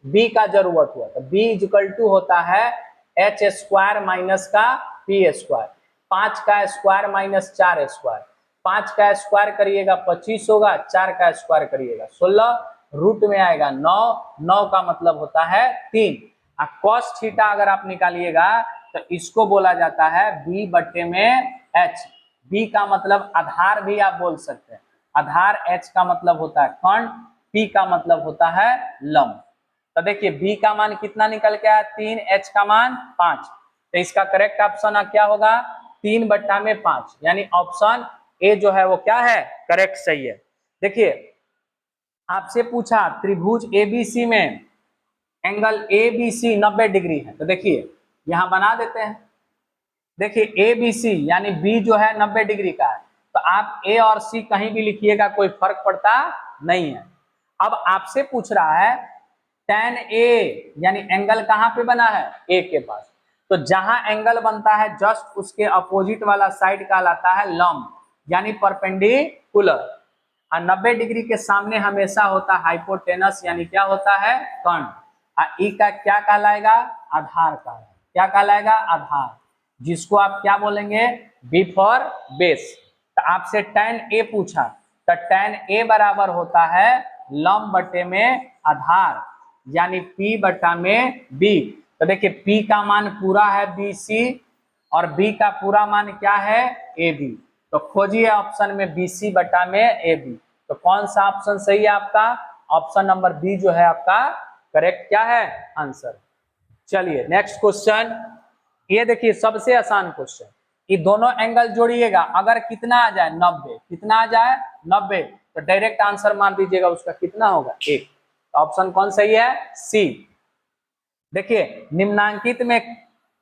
बी का जरूरत हुआ, तो बी इक्वल टू होता है एच स्क्वायर माइनस का पी स्क्वायर, 5 का स्क्वायर माइनस 4 स्क्वायर, 5 का स्क्वायर करिएगा 25 होगा, 4 का स्क्वायर करिएगा 16, रूट में आएगा 9, 9 का मतलब होता है 3। कॉस थीटा अगर आप निकालिएगा तो इसको बोला जाता है बी बट्टे में एच। बी का मतलब आधार भी आप बोल सकते हैं, आधार, एच का मतलब होता है खंड, पी का मतलब होता है लंब। तो देखिए बी का मान कितना निकल के आया? 3, एच का मान 5। तो इसका करेक्ट ऑप्शन क्या होगा? 3/5, यानी ऑप्शन ए जो है वो क्या है? करेक्ट, सही है। देखिए आपसे पूछा त्रिभुज एबीसी में एंगल एबीसी 90 डिग्री है, तो देखिए यहां बना देते हैं। देखिए एबीसी यानी बी जो है 90 डिग्री का है, तो आप ए और सी कहीं भी लिखिएगा कोई फर्क पड़ता नहीं है। अब आपसे पूछ रहा है tan ए, यानी एंगल कहां पे बना है? ए के पास। तो जहां एंगल बनता है जस्ट उसके अपोजिट वाला साइड कहलाता है लंब, यानी परपेंडिकुलर। और 90 डिग्री के सामने हमेशा होता है हाइपोटेनस, यानी क्या होता है? कर्ण। ई का क्या कहलाएगा? आधार का। क्या कहलाएगा? आधार, जिसको आप क्या बोलेंगे? B for base. तो आपसे tan ए पूछा, तो tan ए बराबर होता है लंब बटे में आधार, यानी P बटा में B। तो देखिए P का मान पूरा है BC और B का पूरा मान क्या है? AB। तो खोजिए ऑप्शन में BC बटा में AB। तो कौन सा ऑप्शन सही है आपका? ऑप्शन नंबर बी जो है आपका करेक्ट क्या है? आंसर। चलिए नेक्स्ट क्वेश्चन, ये देखिए सबसे आसान क्वेश्चन। ये दोनों एंगल जोड़िएगा, अगर कितना आ जाए? 90। कितना आ जाए? 90। तो डायरेक्ट आंसर मान दीजिएगा उसका कितना होगा? 1। ऑप्शन कौन सही है? सी। देखिए निम्नांकित में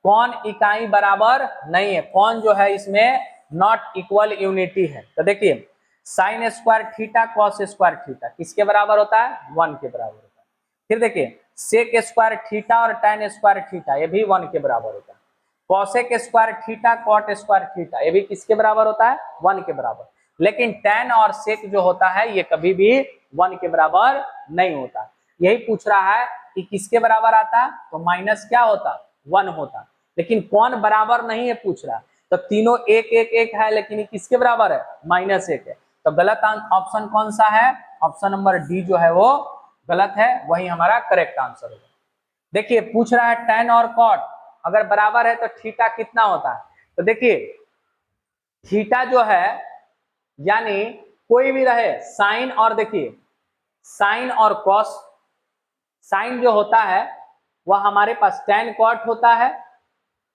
कौन इकाई बराबर नहीं है? कौन जो है इसमें नॉट इक्वल यूनिटी है? तो देखिए sine square theta cos square theta किसके बराबर होता है? 1 के बराबर होता है। फिर देखिए सेक स्क्वायर थीटा और tan स्क्वायर थीटा, ये भी 1 के बराबर होता है। Cosec square theta cot square theta, ये भी किसके बराबर होता है? 1 के बराबर। लेकिन tan और सेक जो होता है ये कभी भी 1 के बराबर नहीं होता। यही पूछ रहा है कि किसके बराबर आता? तो माइनस क्या होता? 1 होता। लेकिन कौन बराबर नहीं है पूछ रहा, तो तीनों 1 1 1 है, लेकिन ये किसके बराबर है? -1 है। तो गलत ऑप्शन कौन सा है? ऑप्शन नंबर डी जो है वो गलत है, वही हमारा करेक्ट आंसर होगा। देखिए पूछ रहा है tan और cot अगर बराबर है तो थीटा कितना होता है? तो देखिए थीटा जो है यानी कोई भी रहे साइन, और देखिए साइन और कॉस, साइन जो होता है वह हमारे पास tan cot होता है,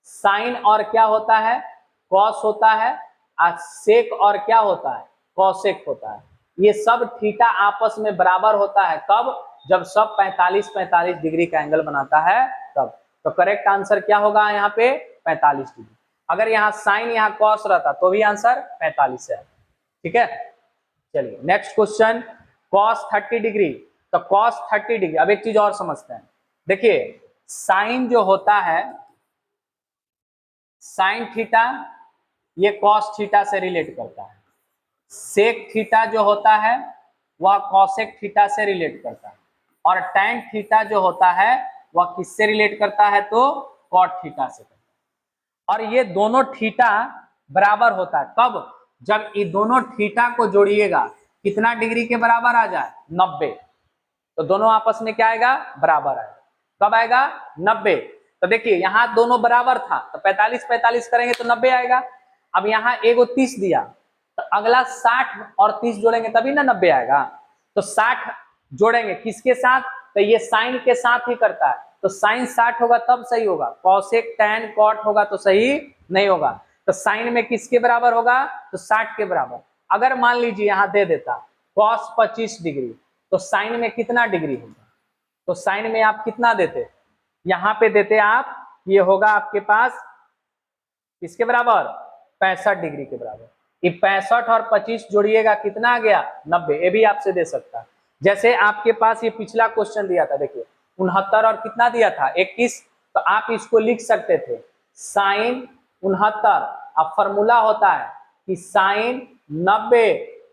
साइन और क्या होता है? कॉस होता है, और सेक और क्या होता है? कॉसेक होता है। ये सब थीटा आपस में बराबर होता है कब? जब सब 45 डिग्री का एंगल बनाता है तब। तो करेक्ट आंसर क्या होगा यहाँ पे? 45 डिग्री। अगर यहाँ साइन यहाँ कॉस रहता तो भी आंसर 45 है। ठीक है, चलिए नेक्स्ट क्वेश्चन, कॉस 30 डिग्री। तो कॉस 30 डिग्री, अब एक चीज और समझते हैं। देखिए साइन जो होता है, साइन थीटा ये कॉस थीटा से रिलेट करता है, सेक थीटा जो होता है वह कॉसेक थीटा से रिलेट करता है, और tan थीटा जो होता है वह किससे रिलेट करता है? तो कॉट थीटा से करता है। और ये दोनों थीटा बराबर होता है कब, जब ये दोनों थीटा को जोड़िएगा कितना डिग्री के बराबर आ जाए, 90। तो दोनों आपस में क्या आएगा, बराबर आएगा। कब आएगा, 90। तो देखिए यहाँ दोनों बराबर था तो 45 45 करेंगे तो 90 आएगा। अब यहाँ एगो 30 दिया तो अगला 60 और 30 जोड़ेंगे तभी ना 90 आएगा। तो 60 जोड़ेंगे किसके साथ, तो ये साइन के साथ ही करता है, तो साइन 60 होगा तब सही होगा, कॉसेक टैन कॉट होगा तो सही नहीं होगा। तो साइन में किसके बराबर होगा, तो 60 के बराबर। अगर मान लीजिए यहाँ दे देता कॉस 25 डिग्री तो साइन में कितना डिग्री होगा, तो साइन में आप कितना देते, यहाँ पे देते आप, ये होगा आपके पास किसके बराबर, 65 डिग्री के बराबर। ये 65 और 25 जोड़िएगा कितना आ गया, 90। ये भी आपसे दे सकता है। जैसे आपके पास ये पिछला क्वेश्चन दिया था, देखिए 69 और कितना दिया था 21, तो आप इसको लिख सकते थे साइन 69। अब फॉर्मूला होता है कि साइन 90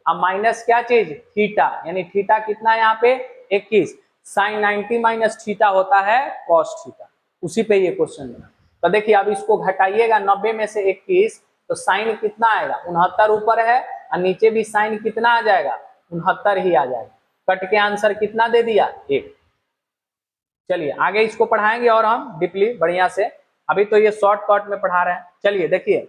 अब माइनस क्या चीज, थीटा, यानी थीटा कितना है यहाँ पे 21, साइन 90 माइनस थीटा होता है कॉस थीटा। उसी पे ये क्वेश्चन बना। तो देखिए अब इसको घटाइएगा 90 में से 21 तो साइन कितना आएगा, 69 ऊपर है और नीचे भी साइन कितना आ जाएगा, 69 ही आ जाएगा। कट के आंसर कितना दे दिया, 1। चलिए आगे इसको पढ़ाएंगे और हम डीपली बढ़िया से, अभी तो ये शॉर्टकट में पढ़ा रहे हैं। चलिए देखिए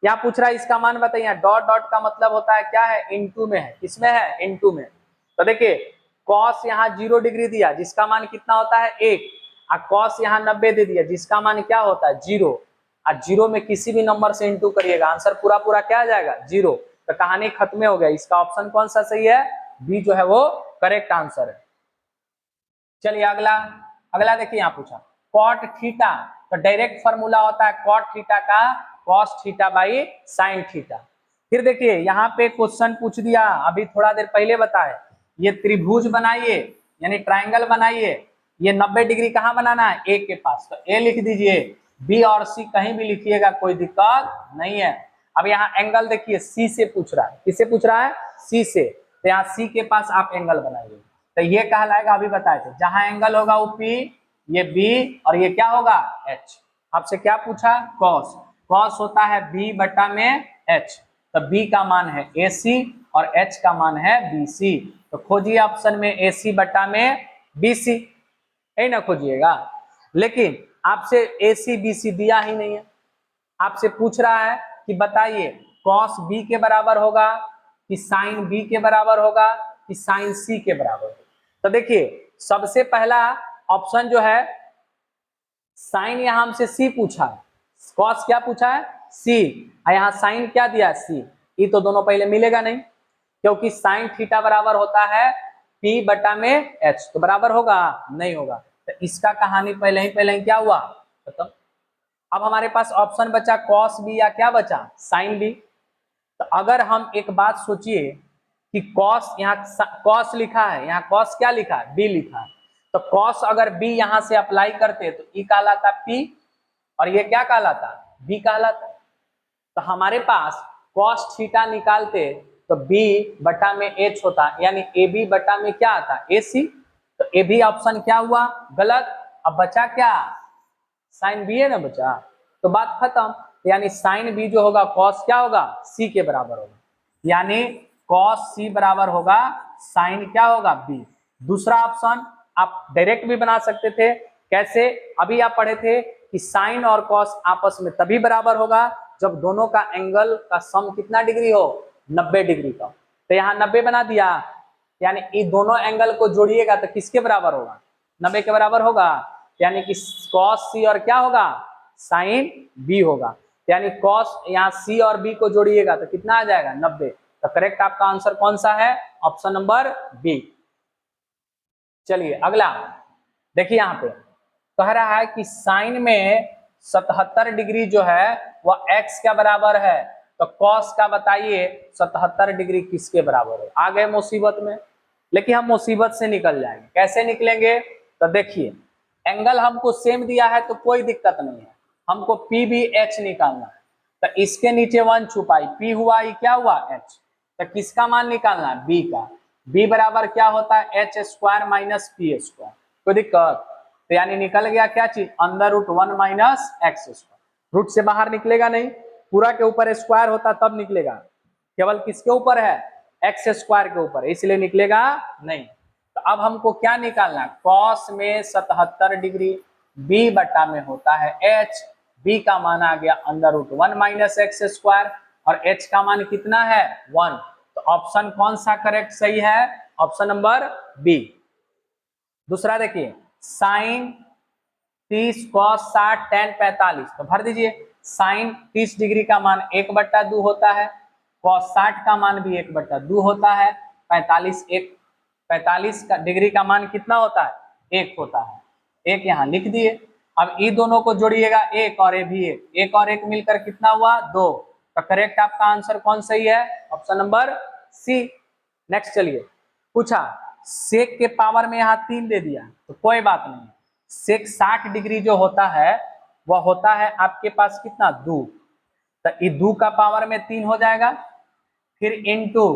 यहाँ पूछ रहा है इसका मान बताइए, डॉट डॉट का मतलब होता है क्या है, इनटू में है, किसमें है, इनटू में। तो देखिए कॉस यहाँ 0 डिग्री दिया जिसका मान कितना होता है 1, और कॉस यहाँ 90 दे दिया जिसका मान क्या होता है 0, और 0 में किसी भी नंबर से इनटू करिएगा आंसर पूरा पूरा क्या आ जाएगा 0। तो कहानी खत्म हो गया। इसका ऑप्शन कौन सा सही है, बी जो है वो करेक्ट आंसर है। चलिए अगला, अगला देखिए यहाँ पूछा कॉट थीटा, तो डायरेक्ट फॉर्मूला होता है कॉट थीटा का cos theta by sine theta. फिर देखिए यहाँ पे क्वेश्चन पूछ दिया अभी थोड़ा देर पहले बताए, ये त्रिभुज बनाइए यानी ट्राइंगल बनाइए, ये 90 डिग्री कहाँ बनाना है, ए के पास, तो ए लिख दीजिए, बी और सी कहीं भी लिखिएगा कोई दिक्कत नहीं है। अब यहाँ एंगल देखिए सी से पूछ रहा है, किससे पूछ रहा है, सी से, तो यहाँ सी के पास आप एंगल बनाइए। तो ये कहलाएगा, अभी बताए थे, जहां एंगल होगा वो पी, ये बी, और ये क्या होगा एच। आपसे क्या पूछा, कॉस, कॉस होता है बी बटा में एच, तो बी का मान है ए सी और एच का मान है बी सी। तो खोजिए ऑप्शन में ए सी बटा में बी सी, है ना, खोजिएगा। लेकिन आपसे ए सी बी सी दिया ही नहीं है, आपसे पूछ रहा है कि बताइए कॉस बी के बराबर होगा कि साइन बी के बराबर होगा कि साइन सी के बराबर होगा। तो देखिए सबसे पहला ऑप्शन जो है साइन, यहां हमसे सी पूछा है, कॉस क्या पूछा है सी, और यहाँ साइन क्या दिया है सी, ये तो दोनों पहले मिलेगा नहीं, क्योंकि साइन थीटा बराबर होता है पी बटा में एच, तो बराबर होगा नहीं होगा। तो इसका कहानी पहले ही क्या हुआ खत्म। अब हमारे पास ऑप्शन बचा कॉस बी या क्या बचा, साइन बी। तो अगर हम एक बात सोचिए कि कॉस, यहाँ कॉस लिखा है, यहाँ कॉस क्या लिखा है, बी लिखा है, तो कॉस अगर बी यहां से अप्लाई करते तो ई कहलाता पी और ये क्या कहलाता बी कहलाता। तो हमारे पास कॉस थीटा निकालते तो बी बटा में एच होता, यानी ए बी बटा में क्या आता ए सी। तो ए बी ऑप्शन क्या हुआ गलत, अब बचा क्या साइन बी है ना बचा, तो बात खत्म। यानी साइन बी जो होगा कॉस क्या होगा सी के बराबर होगा, यानी कॉस सी बराबर होगा साइन क्या होगा बी। दूसरा ऑप्शन आप डायरेक्ट भी बना सकते थे, कैसे, अभी आप पढ़े थे कि साइन और कॉस आपस में तभी बराबर होगा जब दोनों का एंगल का सम कितना डिग्री हो 90 डिग्री का। तो यहाँ 90 बना दिया, यानी ये दोनों एंगल को जोड़िएगा तो किसके बराबर होगा 90 के बराबर होगा, यानी कि कॉस सी और क्या होगा साइन बी होगा। यानी कॉस यहाँ सी और बी को जोड़िएगा तो कितना आ जाएगा 90। तो करेक्ट आपका आंसर कौन सा है, ऑप्शन नंबर बी। चलिए अगला देखिए, यहाँ पे कह रहा है कि साइन में 77 डिग्री जो है वह एक्स के बराबर है, तो कॉस का बताइए 77 डिग्री किसके बराबर है। आ गए मुसीबत में, लेकिन हम मुसीबत से निकल जाएंगे, कैसे निकलेंगे, तो देखिए एंगल हमको सेम दिया है तो कोई दिक्कत नहीं है, हमको पी बी एच निकालना है। तो इसके नीचे 1 छुपाई, पी हुआ ये क्या हुआ एच, तो किसका मान निकालना है बी का, बी बराबर क्या होता है h square minus p square, कोई दिक्कत। तो यानी निकल गया क्या चीज under root 1 minus x square. Root से बाहर निकलेगा नहीं, पूरा के ऊपर स्क्वायर होता तब निकलेगा, केवल किसके ऊपर है, एक्स स्क्वायर के ऊपर, इसलिए निकलेगा नहीं। तो अब हमको क्या निकालना, कॉस में 77 डिग्री बी बटा में होता है एच, बी का मान आ गया under root 1 minus x square और एच का मान कितना है 1। तो ऑप्शन कौन सा करेक्ट सही है, ऑप्शन नंबर बी। दूसरा देखिए, साइन 30 कॉस 60 टेन 45, तो भर दीजिए, साइन 30 डिग्री का मान 1/2 होता है, कॉस 60 का मान भी 1/2 होता है, 45 का डिग्री का मान कितना होता है, 1 होता है, एक यहाँ लिख दिए। अब ये दोनों को जोड़िएगा, एक और ये भी एक और एक मिलकर कितना हुआ 2। तो करेक्ट आपका आंसर कौन सही है, ऑप्शन नंबर सी। नेक्स्ट चलिए, पूछा सेक के पावर में यहाँ 3 दे दिया, तो कोई बात नहीं, सेक 60 डिग्री जो होता है वह होता है आपके पास कितना 2, तो ये 2 का पावर में 3 हो जाएगा, फिर इंटू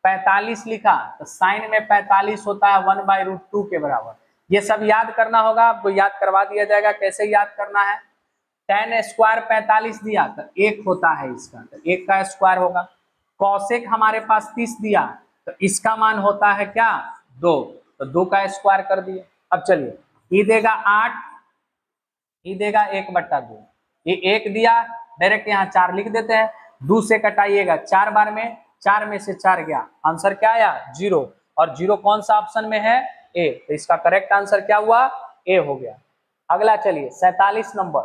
45 लिखा, तो साइन में 45 होता है 1/√2 के बराबर। ये सब याद करना होगा, आपको याद करवा दिया जाएगा, कैसे याद करना है, टेन स्क्वायर 45 दिया तो 1 होता है इसका, तो 1 का स्क्वायर होगा, कॉसेक हमारे पास 30 दिया तो इसका मान होता है क्या 2, तो 2 का स्क्वायर कर दिए। अब चलिए, ये देगा 8, ये देगा 1/2, ये 1 दिया, डायरेक्ट यहाँ 4 लिख देते हैं, 2 से कटाइएगा 4 बार में, 4 में से 4 गया, आंसर क्या आया 0, और 0 कौन सा ऑप्शन में है ए, तो इसका करेक्ट आंसर क्या हुआ ए हो गया। अगला चलिए 47 नंबर,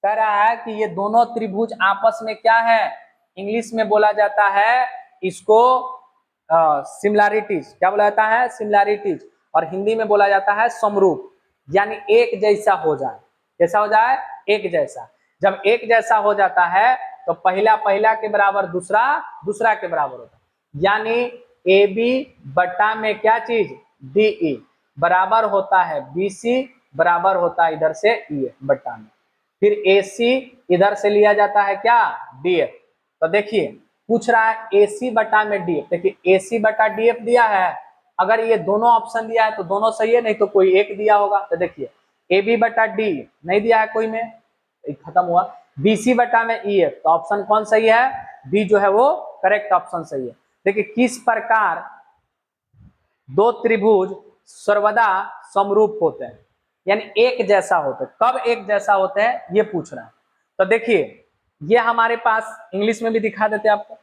कह रहा है कि ये दोनों त्रिभुज आपस में क्या है, इंग्लिश में बोला जाता है इसको सिमिलैरिटीज, क्या बोला जाता है सिमिलैरिटीज, और हिंदी में बोला जाता है समरूप, यानी एक जैसा हो जाए, कैसा हो जाए एक जैसा। जब एक जैसा हो जाता है तो पहला पहला के बराबर, दूसरा दूसरा के बराबर होता है, यानी ए बी बटा में क्या चीज डी ई बराबर होता है बी सी, बराबर होता है इधर से ई बटा में, फिर ए सी इधर से लिया जाता है क्या डी एफ। तो देखिए पूछ रहा है ए सी बटा में डी एफ, देखिए ए सी बटा डी एफ दिया है, अगर ये दोनों ऑप्शन दिया है तो दोनों सही है, नहीं तो कोई एक दिया होगा। तो देखिए ए बी बटा डी नहीं दिया है कोई में, खत्म हुआ, बी सी बटा में ई एफ, तो ऑप्शन कौन सही है, बी जो है वो करेक्ट ऑप्शन सही है। देखिए किस प्रकार दो त्रिभुज सर्वदा समरूप होते हैं, यानी एक जैसा होते हैं, कब एक जैसा होते हैं ये पूछ रहा है। तो देखिए ये हमारे पास इंग्लिश में भी दिखा देते हैं आपको,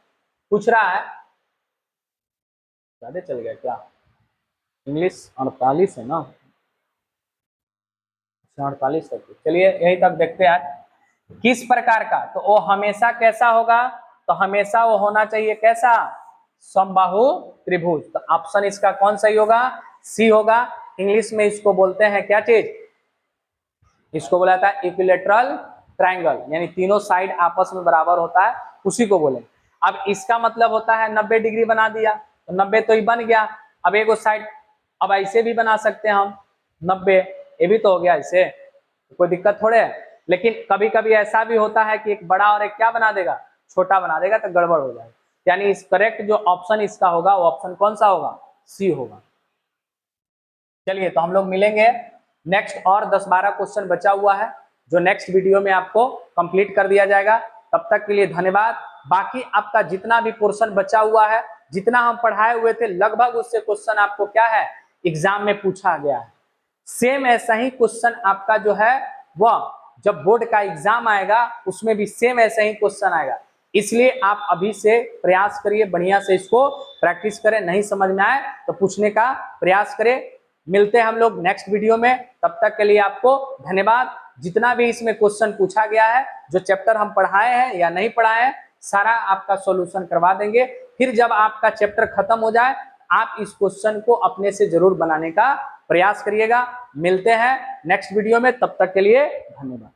पूछ रहा है, ज्यादा चल गया क्या, इंग्लिश 48 है ना, 48 तक, चलिए यही तक देखते हैं। किस प्रकार का, तो वो हमेशा कैसा होगा, तो हमेशा वो होना चाहिए कैसा समबाहु त्रिभुज, तो ऑप्शन इसका कौन सही होगा सी होगा। इंग्लिश में इसको बोलते हैं क्या चीज, इसको बोला था इक्विलेटरल ट्रायंगल, यानी तीनों साइड आपस में बराबर होता है, उसी को बोले। अब इसका मतलब होता है 90 डिग्री बना दिया, तो 90 तो ही बन गया, अब एक साइड अब ऐसे भी बना सकते हैं हम 90, ये भी तो हो गया ऐसे, तो कोई दिक्कत थोड़े है। लेकिन कभी कभी ऐसा भी होता है कि एक बड़ा और एक क्या बना देगा छोटा बना देगा, तो गड़बड़ हो जाएगा, यानी इस करेक्ट जो ऑप्शन इसका होगा वो ऑप्शन कौन सा होगा सी होगा। चलिए तो हम लोग मिलेंगे नेक्स्ट, और 10-12 क्वेश्चन बचा हुआ है जो नेक्स्ट वीडियो में आपको कंप्लीट कर दिया जाएगा। तब तक के लिए धन्यवाद। बाकी आपका जितना भी पोर्शन बचा हुआ है, जितना हम पढ़ाए हुए थे लगभग उससे क्वेश्चन आपको क्या है एग्जाम में पूछा गया है, सेम ऐसा ही क्वेश्चन आपका जो है वह जब बोर्ड का एग्जाम आएगा उसमें भी सेम ऐसा ही क्वेश्चन आएगा, इसलिए आप अभी से प्रयास करिए, बढ़िया से इसको प्रैक्टिस करें, नहीं समझ में आए तो पूछने का प्रयास करें। मिलते हैं हम लोग नेक्स्ट वीडियो में, तब तक के लिए आपको धन्यवाद। जितना भी इसमें क्वेश्चन पूछा गया है, जो चैप्टर हम पढ़ाए हैं या नहीं पढ़ाए हैं, सारा आपका सॉल्यूशन करवा देंगे। फिर जब आपका चैप्टर खत्म हो जाए आप इस क्वेश्चन को अपने से जरूर बनाने का प्रयास करिएगा। मिलते हैं नेक्स्ट वीडियो में, तब तक के लिए धन्यवाद।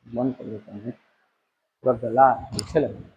बंद कर देता हूँ, पूरा गला अच्छे लगे।